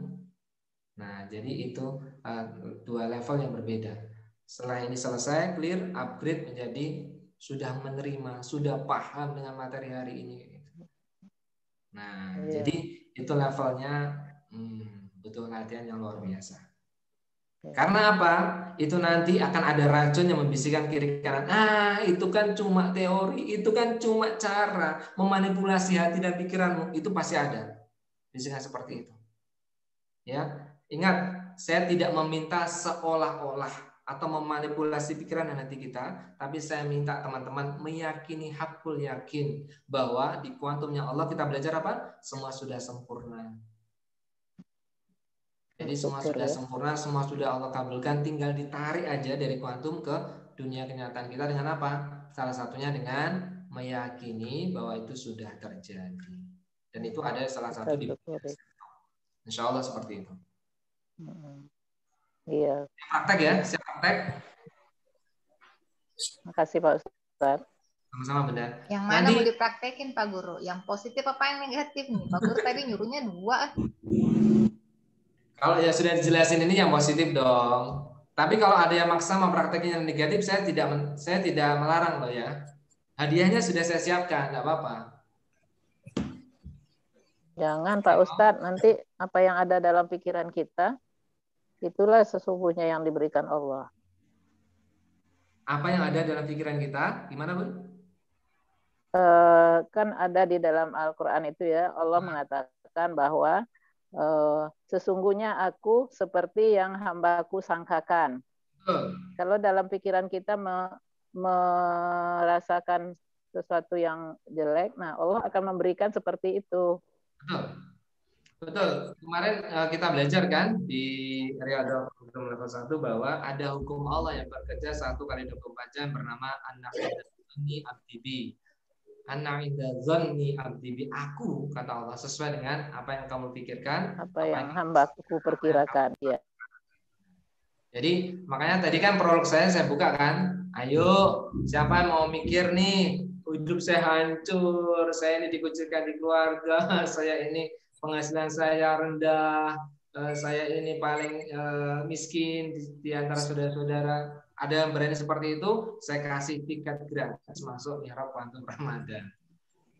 Nah, jadi itu 2 level yang berbeda. Setelah ini selesai, clear, upgrade menjadi sudah menerima, sudah paham dengan materi hari ini. Nah, jadi itu levelnya butuh latihan yang luar biasa. Karena apa? Itu nanti akan ada racun yang membisikkan kiri kanan. Itu kan cuma teori, itu kan cuma cara memanipulasi hati dan pikiranmu. Itu pasti ada bisikan seperti itu. Ya, ingat, saya tidak meminta seolah-olah atau memanipulasi pikiran dan hati kita, tapi saya minta teman-teman meyakini hakul yakin bahwa di kuantumnya Allah kita belajar apa? Semua sudah sempurna. Jadi semua Syukur sudah ya. sempurna, semua sudah Allah kabulkan, tinggal ditarik aja dari kuantum ke dunia kenyataan kita dengan apa? Salah satunya dengan meyakini bahwa itu sudah terjadi. Dan itu ada salah Kita satu di syukuri. Insya Allah seperti itu. Iya. Praktek ya, siap praktek. Makasih Pak Ustadz. Sama-sama benar. Yang mana mau dipraktekin Pak Guru? Yang positif apa yang negatif nih? Pak Guru tadi nyuruhnya 2. Kalau ya sudah dijelasin ini yang positif dong. Tapi kalau ada yang maksa mempraktekin yang negatif, saya tidak melarang loh ya. Hadiahnya sudah saya siapkan, nggak apa-apa. Jangan Pak Ustadz, nanti apa yang ada dalam pikiran kita, itulah sesungguhnya yang diberikan Allah. Apa yang ada dalam pikiran kita? Gimana, Bun? Kan ada di dalam Al-Quran itu ya, Allah mengatakan bahwa sesungguhnya aku seperti yang hambaku sangkakan. Kalau dalam pikiran kita merasakan sesuatu yang jelek, nah Allah akan memberikan seperti itu. Betul. Kemarin kita belajar kan di Riyadhah Hukum level 1 bahwa ada hukum Allah yang bekerja 1 kali 24 jam bernama An-Na'idani Abdibi. An-Na'idani Abdibi. Aku, kata Allah, sesuai dengan apa yang kamu pikirkan. Apa yang hambaku perkirakan. Ya. Jadi makanya tadi kan prolog saya buka kan. Ayo, siapa yang mau mikir nih? Hidup saya hancur, saya ini dikucilkan di keluarga, saya ini penghasilan saya rendah, saya ini paling miskin di antara saudara-saudara. Ada yang berani seperti itu, saya kasih tiket gratis masuk mihrab kuantum Ramadan.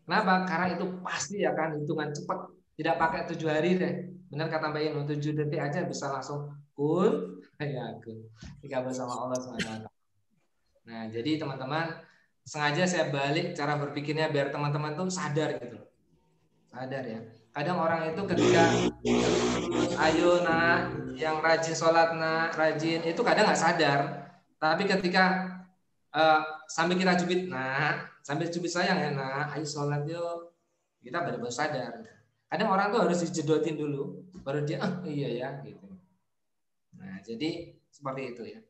Kenapa? Karena itu pasti akan hitungan cepat, tidak pakai 7 hari deh. Benar kata Mbak Inu, 7 detik aja bisa langsung kun, ya kun. Dikabul sama Allah SWT. Nah, jadi teman-teman, sengaja saya balik cara berpikirnya biar teman-teman tuh sadar gitu. Sadar ya. Kadang orang itu ketika ayo nak, yang rajin sholat nak, rajin itu kadang nggak sadar. Tapi ketika sambil kita cubit, nah sambil cubit sayang ya nak, ayo sholat yuk, kita baru sadar. Kadang orang tuh harus dijedotin dulu, baru dia iya ya gitu. Nah jadi seperti itu ya.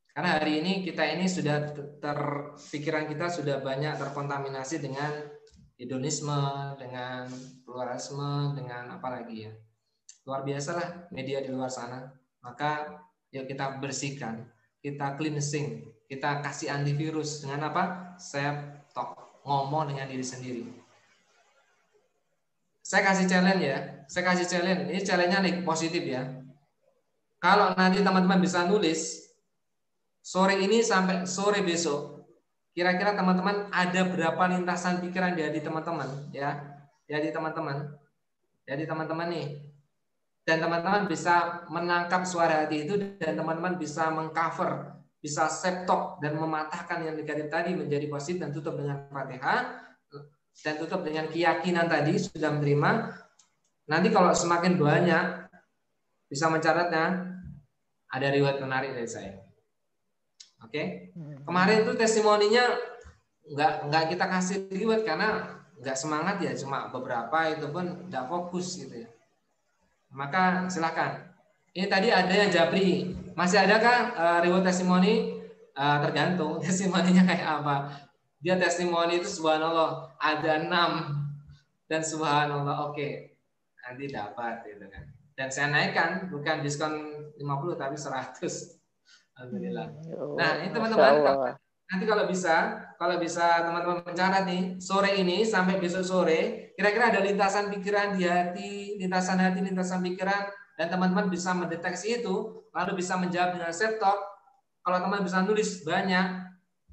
Karena hari ini kita ini sudah pikiran kita sudah banyak terkontaminasi dengan hedonisme, dengan pluralisme, dengan apa lagi ya. Luar biasa lah media di luar sana. Maka yuk kita bersihkan, kita cleansing, kita kasih antivirus dengan apa? Saya ngomong dengan diri sendiri. Saya kasih challenge ya. Saya kasih challenge. Ini challenge-nya nih positif ya. Kalau nanti teman-teman bisa nulis sore ini sampai sore besok, kira-kira teman-teman ada berapa lintasan pikiran di hati teman-teman ya? Di hati teman-teman. Di hati teman-teman nih. Dan teman-teman bisa menangkap suara hati itu dan teman-teman bisa mengcover, bisa septok dan mematahkan yang negatif tadi menjadi positif dan tutup dengan Fatihah dan tutup dengan keyakinan tadi sudah menerima. Nanti kalau semakin banyak bisa mencatatnya, ada riwayat menarik dari saya. Oke, kemarin itu testimoninya nggak kita kasih riwayat karena nggak semangat ya, cuma beberapa itu pun nggak fokus gitu ya. Maka silakan. Ini tadi ada yang japri, masih adakah riwayat testimoni? Tergantung testimoninya kayak apa. Dia testimoni itu subhanallah ada 6 dan subhanallah oke, nanti dapat gitu kan. Dan saya naikkan bukan diskon 50 tapi 100. Alhamdulillah. Nah, ini teman-teman nanti kalau bisa teman-teman mencatat nih sore ini sampai besok sore, kira-kira ada lintasan pikiran di hati, lintasan pikiran, dan teman-teman bisa mendeteksi itu, lalu bisa menjawab dengan set-top. Kalau teman bisa nulis banyak,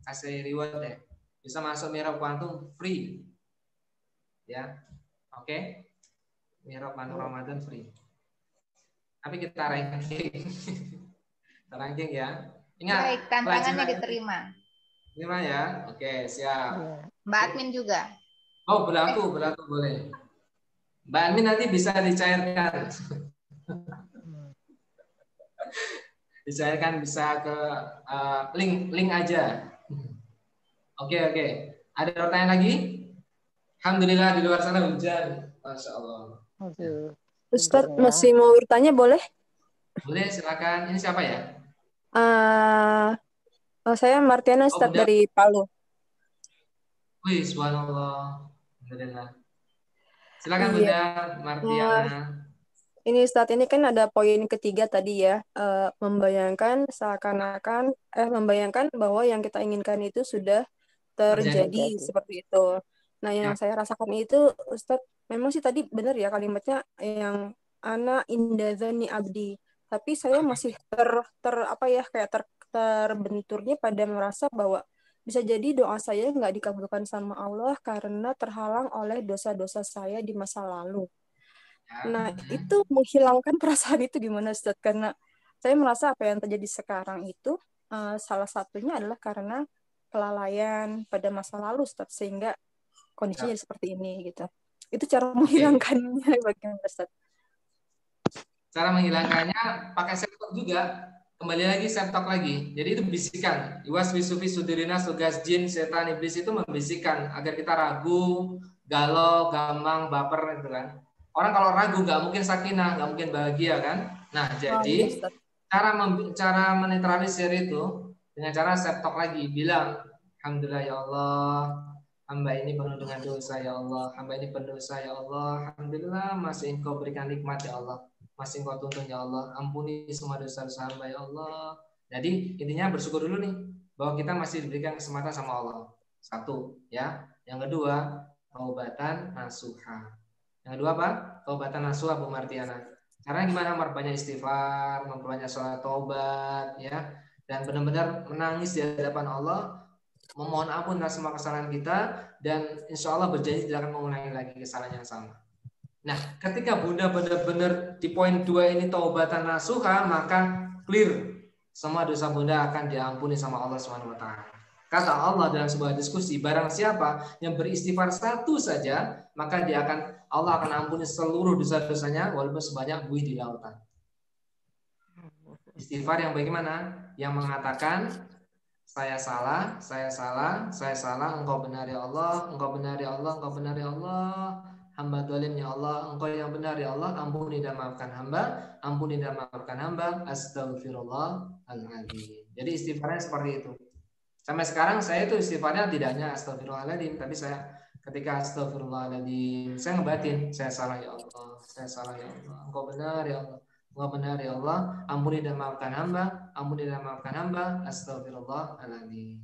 kasih reward deh. Bisa masuk mihrab kuantum free. Ya. Oke. Mihrab kuantum Ramadan free. Tapi kita ranking. Ranking ya. Ingat, baik, tantangannya diterima. Terima ya. Oke, siap. Mbak Admin juga. Oh, berlaku boleh. Mbak Admin nanti bisa dicairkan. Dicairkan bisa ke link aja. Oke. Ada pertanyaan lagi? Alhamdulillah di luar sana hujan. Masya Allah. Ustadz masih mau bertanya boleh? Boleh, silakan. Ini siapa ya? Saya Martiana, Oh, Ustadz Bunda. dari Palu. Wih, subhanallah. Alhamdulillah. Silakan Iya. Bunda Martiana. Ini Ustadz, ini kan ada poin ketiga tadi ya, membayangkan seakan-akan, membayangkan bahwa yang kita inginkan itu sudah terjadi Terjadi. seperti itu. Nah, yang Ya. saya rasakan itu, Ustadz, memang sih tadi benar ya kalimatnya yang ana indazani abdi. Tapi saya masih apa ya, kayak terbenturnya pada merasa bahwa bisa jadi doa saya nggak dikabulkan sama Allah karena terhalang oleh dosa-dosa saya di masa lalu. Nah, itu menghilangkan perasaan itu gimana, Ustadz? Karena saya merasa apa yang terjadi sekarang itu salah satunya adalah karena kelalaian pada masa lalu, Ustadz, sehingga kondisinya Ya. seperti ini gitu. Itu cara Oke. menghilangkannya bagaimana, Ustadz? Cara menghilangkannya pakai self-talk juga. Kembali lagi self-talk lagi. Jadi itu bisikan. Iwas wisufi sudirina tugas jin setan iblis itu membisikkan agar kita ragu, galau, gampang, baper gitu kan. Orang kalau ragu nggak mungkin sakinah, nggak mungkin bahagia kan. Nah, Iya, jadi Ustadz. cara menetralisir itu dengan cara self-talk lagi. Bilang, alhamdulillah ya Allah, hamba ini penuh dengan dosa ya Allah, hamba ini pendosa ya Allah, alhamdulillah masih Engkau berikan nikmat ya Allah, masih Engkau tuntun ya Allah, ampuni semua dosa-dosa hamba ya Allah. Jadi intinya bersyukur dulu nih bahwa kita masih diberikan kesempatan sama Allah. Satu, ya. Yang kedua, taubatan nasuha. Yang kedua apa? Taubatan nasuha, Bu Martiana. Caranya gimana? Memperbanyak istighfar, memperbanyak sholat taubat, ya, dan benar-benar menangis di hadapan Allah, memohon ampun atas semua kesalahan kita, dan insya Allah berjanji tidak akan mengulangi lagi kesalahan yang sama. Nah, ketika Bunda benar-benar di poin 2 ini taubatan nasuha, maka clear semua dosa Bunda akan diampuni sama Allah SWT. Kata Allah dalam sebuah diskusi, barang siapa yang beristighfar satu saja, maka Allah akan ampuni seluruh dosa-dosanya walaupun sebanyak buih di lautan. Istighfar yang bagaimana? Yang mengatakan, saya salah, engkau benar ya Allah, engkau benar ya Allah, engkau benar ya Allah, hamba zalim ya Allah, engkau yang benar ya Allah, ampuni dan maafkan hamba, astagfirullahaladzim. Jadi istighfarnya seperti itu. Sampai sekarang saya itu istighfarnya tidak hanya astagfirullahaladzim, tapi saya ketika astagfirullahaladzim, saya ngebatin, saya salah ya Allah, engkau benar ya Allah, engkau benar ya Allah, ampuni dan maafkan hamba, astagfirullahaladzim.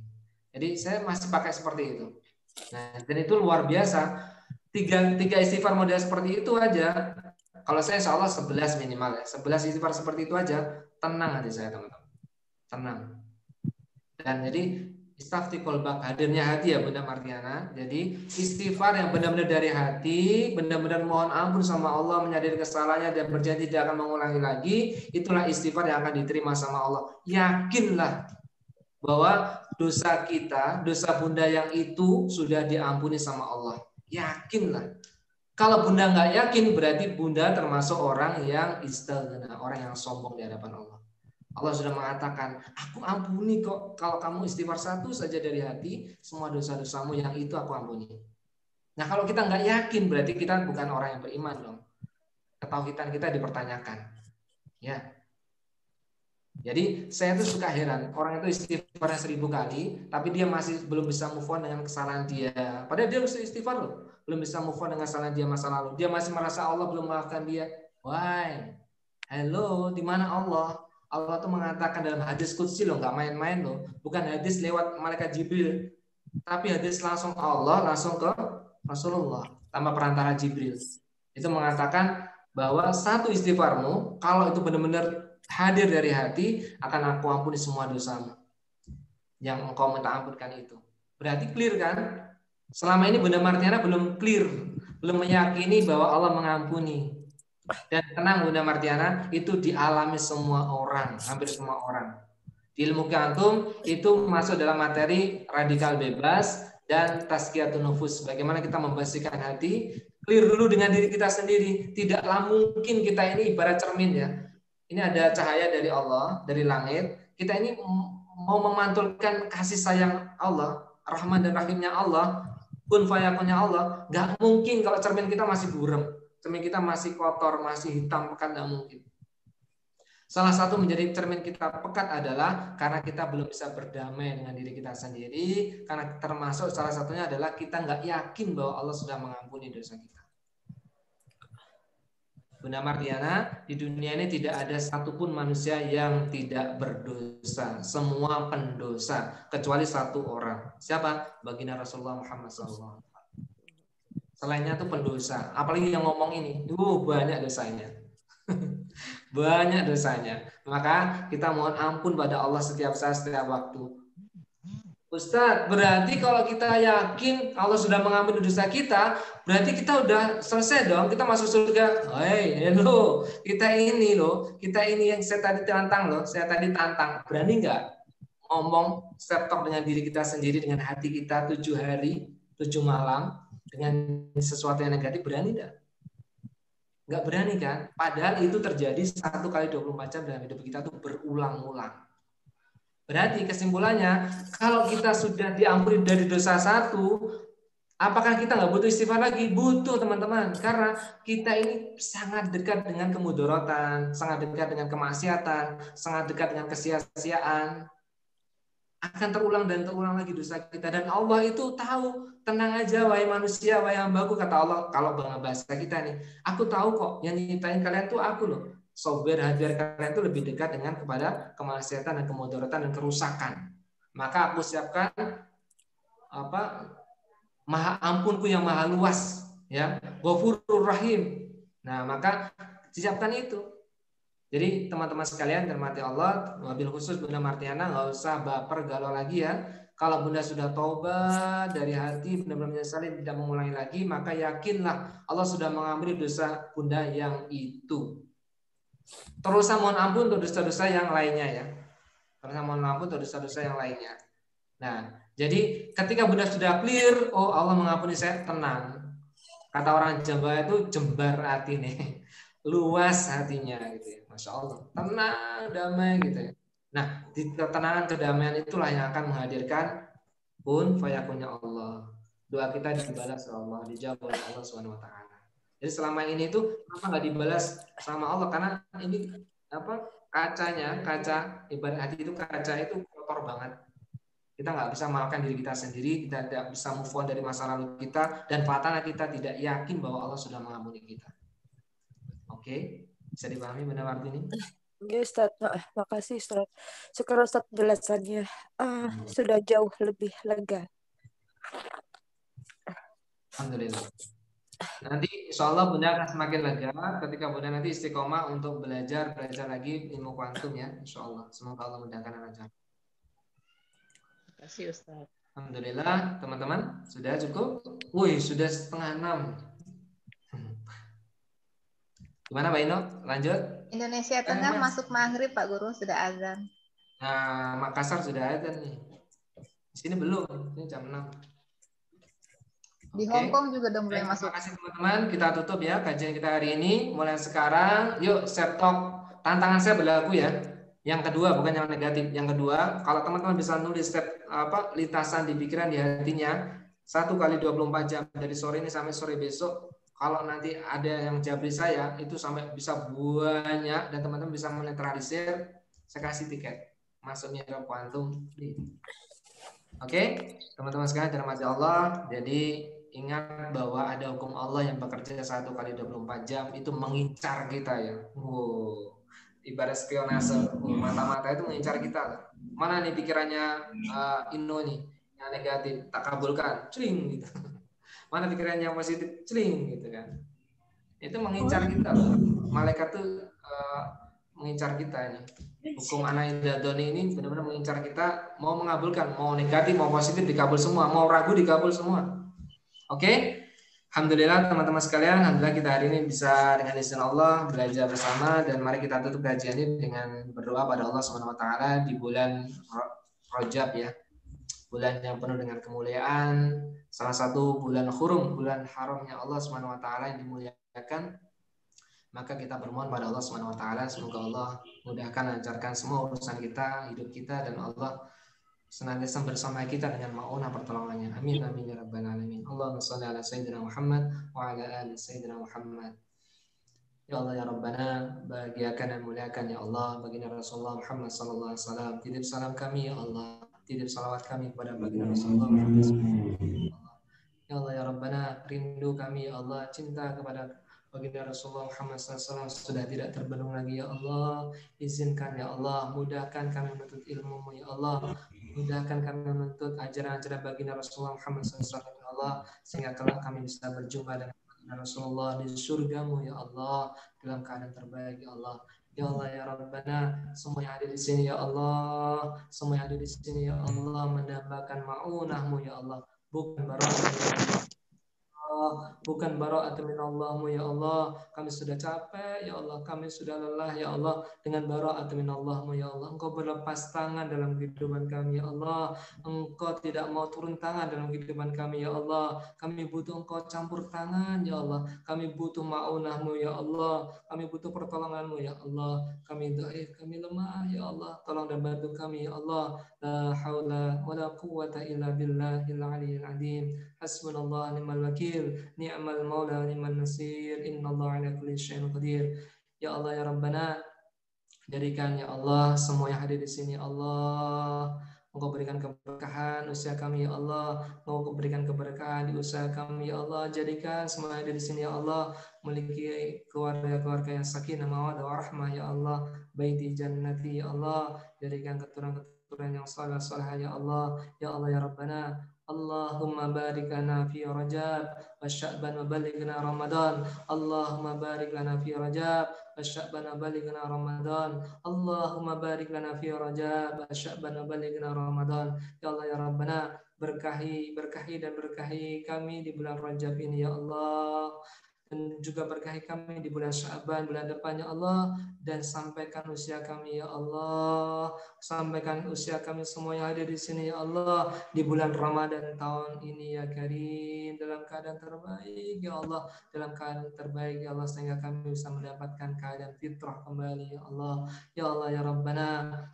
Jadi saya masih pakai seperti itu. Nah, dan itu luar biasa. Tiga istighfar model seperti itu aja. Kalau saya insya Allah 11 minimal ya. 11 istighfar seperti itu aja, tenang hati saya teman-teman. Tenang. Dan jadi istafti kolbak, hadirnya hati ya Bunda Martiana. Jadi istighfar yang benar-benar dari hati, benar-benar mohon ampun sama Allah, menyadari kesalahannya dan berjanji tidak akan mengulangi lagi, itulah istighfar yang akan diterima sama Allah. Yakinlah bahwa dosa kita, dosa Bunda yang itu sudah diampuni sama Allah. Yakinlah. Kalau Bunda nggak yakin, berarti Bunda termasuk orang yang istighfar, orang yang sombong di hadapan Allah. Allah sudah mengatakan, aku ampuni kok kalau kamu istighfar satu saja dari hati, semua dosa-dosamu yang itu aku ampuni. Nah, kalau kita nggak yakin, berarti kita bukan orang yang beriman dong. Ketauhidan kita dipertanyakan. Ya. Jadi saya tuh suka heran, orang itu istighfarnya 1000 kali, tapi dia masih belum bisa move on dengan kesalahan dia. Padahal dia harus istighfar loh, belum bisa move on dengan kesalahan dia masa lalu. Dia masih merasa Allah belum memaafkan dia. Why? Hello, di mana Allah? Allah tuh mengatakan dalam hadis qudsi loh, nggak main-main loh. Bukan hadis lewat malaikat Jibril, tapi hadis langsung Allah, langsung ke Rasulullah tanpa perantara Jibril. Itu mengatakan bahwa satu istighfarmu, kalau itu benar-benar hadir dari hati, akan aku ampuni semua dosamu yang engkau minta ampunkan itu. Berarti clear kan? Selama ini Bunda Martiana belum clear, belum meyakini bahwa Allah mengampuni. Dan tenang Bunda Martiana, itu dialami semua orang, hampir semua orang. Di ilmu kantum itu masuk dalam materi radikal bebas dan tazkiyatun nufus. Bagaimana kita membersihkan hati, clear dulu dengan diri kita sendiri. Tidaklah mungkin kita ini ibarat cermin ya. Ini ada cahaya dari Allah, dari langit. Kita ini mau memantulkan kasih sayang Allah, Rahman dan Rahimnya Allah, kun fayakunnya Allah. Gak mungkin kalau cermin kita masih buram. Cermin kita masih kotor, masih hitam, kan tidak mungkin. Salah satu menjadi cermin kita pekat adalah karena kita belum bisa berdamai dengan diri kita sendiri, karena termasuk salah satunya adalah kita nggak yakin bahwa Allah sudah mengampuni dosa kita. Bunda Mardiana, di dunia ini tidak ada satupun manusia yang tidak berdosa. Semua pendosa, kecuali satu orang. Siapa? Baginda Rasulullah Muhammad SAW. Selainnya itu pendosa. Apalagi yang ngomong ini, banyak dosanya. Banyak dosanya. Maka kita mohon ampun pada Allah setiap saat, setiap waktu. Ustadz, berarti kalau kita yakin Allah sudah mengampuni dosa kita, berarti kita udah selesai dong, kita masuk surga. Hello, kita ini yang saya tadi tantang. Berani nggak ngomong step talk dengan diri kita sendiri, dengan hati kita 7 hari, 7 malam, dengan sesuatu yang negatif, berani nggak? Nggak berani kan? Padahal itu terjadi 1 kali 24 jam dalam hidup kita tuh berulang-ulang. Berarti kesimpulannya, kalau kita sudah diampuni dari dosa 1, apakah kita nggak butuh istighfar lagi? Butuh, teman-teman. Karena kita ini sangat dekat dengan kemudorotan, sangat dekat dengan kemaksiatan, sangat dekat dengan kesia-siaan. Akan terulang dan terulang lagi dosa kita. Dan Allah itu tahu. Tenang aja, wahai manusia, wahai hambaku, kata Allah. Kalau bahasa kita nih, aku tahu kok, yang nyiptain kalian tuh aku loh. So, biar kalian tuh lebih dekat dengan kepada kemaksiatan dan kemudaratan dan kerusakan. Maka aku siapkan maha ampunku yang maha luas, ya, Ghafurur Rahim. Nah, maka siapkan itu. Jadi teman-teman sekalian, dirahmati Allah, wabil khusus Bunda Mardiana, nggak usah baper galau lagi ya. Kalau Bunda sudah taubat dari hati, benar-benar menyesali, tidak mengulangi lagi, maka yakinlah Allah sudah mengampuni dosa Bunda yang itu. Terus mohon ampun untuk dosa-dosa yang lainnya ya. Terus mohon ampun untuk dosa-dosa yang lainnya. Nah, jadi ketika Bunda sudah clear, oh Allah mengampuni saya, tenang. Kata orang Jawa itu jembar hati nih, luas hatinya gitu ya. Masya Allah, tenang, damai gitu ya. Nah, di ketenangan kedamaian itulah yang akan menghadirkan kun fayakunnya Allah. Doa kita dibalas oleh Allah, dijawab oleh Allah Subhanahu wa taala. Jadi selama ini itu kenapa nggak dibalas sama Allah? Karena ini kaca ibarat hati itu, kaca itu kotor banget. Kita nggak bisa memaafkan diri kita sendiri, kita tidak bisa move on dari masa lalu kita, dan fatalnya kita tidak yakin bahwa Allah sudah mengampuni kita. Oke, bisa dipahami Bunda Martini? Ya Ustaz, makasih Ustaz. Sekarang Ustaz jelasannya sudah jauh lebih lega. Alhamdulillah. Nanti insya Allah Bunda akan semakin lega ketika Bunda nanti istiqomah untuk belajar lagi ilmu kuantum ya, insya Allah. Semoga Allah mudahkan aja. Terima kasih Ustaz. Alhamdulillah teman-teman, sudah cukup? Wih, sudah 5:30. Gimana Mbak Ino? Lanjut? Indonesia Tengah masuk maghrib Pak Guru, sudah azan. Nah, Makassar sudah azan nih. Di sini belum, ini jam 6. Di Hong Kong juga udah mulai masuk. Terima kasih teman-teman, kita tutup ya kajian kita hari ini. Mulai sekarang, yuk set talk. Tantangan saya berlaku ya. Yang kedua, bukan yang negatif. Yang kedua, kalau teman-teman bisa nulis lintasan di pikiran, di hatinya 1 kali 24 jam dari sore ini sampai sore besok. Kalau nanti ada yang jabri saya, itu sampai bisa banyak dan teman-teman bisa menetralisir, saya kasih tiket masuk Mihrab Kuantum. Oke, teman-teman sekalian dirahmati Allah. Jadi ingat bahwa ada hukum Allah yang bekerja 1 kali 24 jam itu mengincar kita ya. Wow. Ibarat spionase, mata-mata itu mengincar kita. Mana nih pikirannya Inno nih yang negatif, tak kabulkan, cling gitu. Mana pikiran yang positif, celing gitu kan. Itu mengincar kita loh. Malaikat tuh mengincar kita ini. Hukum Anaidadoni ini benar-benar mengincar kita, mau mengabulkan, mau negatif, mau positif dikabul semua, mau ragu dikabul semua. Oke? Alhamdulillah teman-teman sekalian, alhamdulillah kita hari ini bisa dengan izin Allah belajar bersama, dan mari kita tutup kajian ini dengan berdoa pada Allah Subhanahu wa taala di bulan Rajab ya. Bulan yang penuh dengan kemuliaan, salah satu bulan hurum, bulan haramnya Allah Subhanahu wa taala yang dimuliakan. Maka kita bermohon pada Allah Subhanahu wa taala semoga Allah mudahkan, lancarkan semua urusan kita, hidup kita, dan Allah senantiasa bersama kita dengan ma'unah pertolongannya. Amin amin ya rabbal alamin. Allahumma shalli ala sayyidina Muhammad wa ala ali sayyidina Muhammad. Ya Allah ya Rabbana, bahagiakan dan muliakan ya Allah baginda Rasulullah Muhammad sallallahu alaihi wasallam. Titip salam kami ya Allah, titip salawat kami kepada baginda Rasulullah Muhammad sallallahu alaihi wasallam. Ya Allah ya Rabbana, rindu kami ya Allah, cinta kepada baginda Rasulullah Muhammad SAW sudah tidak terbendung lagi ya Allah. Izinkan ya Allah, mudahkan kami menuntut ilmu-Mu ya Allah, mudahkan kami menuntut ajaran-ajaran baginda Rasulullah Muhammad SAW ya Allah, sehingga kelak kami bisa berjumpa dengan baginda Rasulullah di surga-Mu ya Allah, dalam keadaan terbaik ya Allah. Ya Allah ya Rabbana, semua yang ada di sini ya Allah, semua yang ada di sini ya Allah mendambakan ma'unah-Mu ya Allah, bukan barokah bukan bara'at minallahmu ya Allah. Kami sudah capek ya Allah, kami sudah lelah ya Allah dengan bara'at minallahmu ya Allah. Engkau berlepas tangan dalam kehidupan kami ya Allah. Engkau tidak mau turun tangan dalam kehidupan kami ya Allah. Kami butuh Engkau campur tangan ya Allah. Kami butuh ma'unahmu ya Allah. Kami butuh pertolonganmu ya Allah. Kami dhaif, kami lemah ya Allah. Tolong dan bantu kami ya Allah. La haula wa la quwwata illa billahil aliyyil azim. Hasbunallah ni'mal wakil, ni'mal maula ni'mal nasir, innallaha ala kulli syai'in qadir. Ya Allah ya Rabbana, jadikan ya Allah semua yang hadir di sini Allah, Engkau berikan keberkahan usia kami ya Allah, Engkau berikan keberkahan di usaha kami ya Allah. Jadikan semua yang ada di sini ya Allah memiliki keluarga-keluarga yang sakinah mawaddah warahmah ya Allah, baiti jannati ya Allah. Jadikan keturunan-keturunan yang saleh-saleh ya Allah. Ya Allah ya Rabbana, Allahumma barik lana fi Rajab wa Sya'ban wa balighna Ramadan. Allahumma barik lana fi Rajab wa Sya'ban wa balighna Ramadan. Allahumma barik lana fi Rajab wa Sya'ban wa balighna Ramadan. Ya Allah ya Rabbana, berkahi dan berkahi kami di bulan Rajab ini ya Allah, dan juga berkahi kami di bulan Sya'ban bulan depan ya Allah, dan sampaikan usia kami ya Allah, sampaikan usia kami semua yang ada di sini ya Allah di bulan Ramadan tahun ini ya Karim dalam keadaan terbaik ya Allah, dalam keadaan terbaik ya Allah, sehingga kami bisa mendapatkan keadaan fitrah kembali ya Allah. Ya Allah ya Rabbana,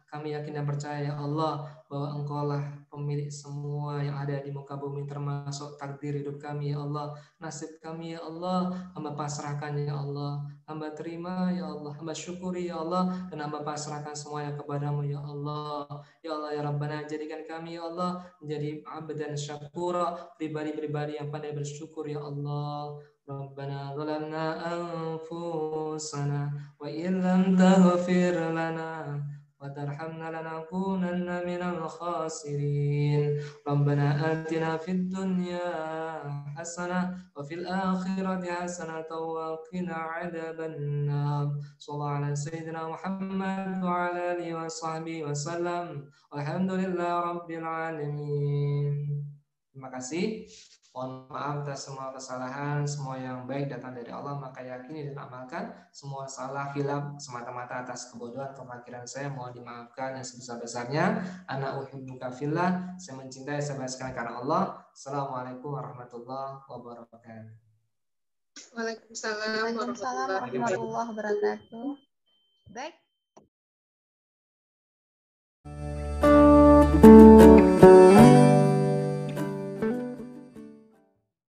kami yakin dan percaya ya Allah bahwa Engkau lah pemilik semua yang ada di muka bumi, termasuk takdir hidup kami ya Allah, nasib kami ya Allah. Hamba pasrahkan ya Allah, hamba terima ya Allah, hamba syukuri ya Allah, dan hamba pasrahkan semuanya kepadamu ya Allah. Ya Allah ya Rabbana, jadikan kami ya Allah menjadi abdan syakura, pribadi-pribadi yang pandai bersyukur ya Allah. Rabbana zalamna anfusana wa illam taghfir lana وترحمنا لنكونن من الخاسرين ربنا آتنا في الدنيا حسنة وفي الآخرة حسنة وقنا عذاب النار صلى الله على سيدنا محمد وعلى آله وصحبه وسلم والحمد لله رب العالمين. Terima kasih. Mohon maaf atas semua kesalahan, semua yang baik datang dari Allah, maka yakini dan amalkan. Semua salah, khilaf, semata-mata atas kebodohan, pemikiran saya, mohon dimaafkan yang sebesar-besarnya. Ana uhibbuka fillah, saya mencintai sekali karena Allah. Assalamualaikum warahmatullahi wabarakatuh. Waalaikumsalam warahmatullahi wabarakatuh. Baik.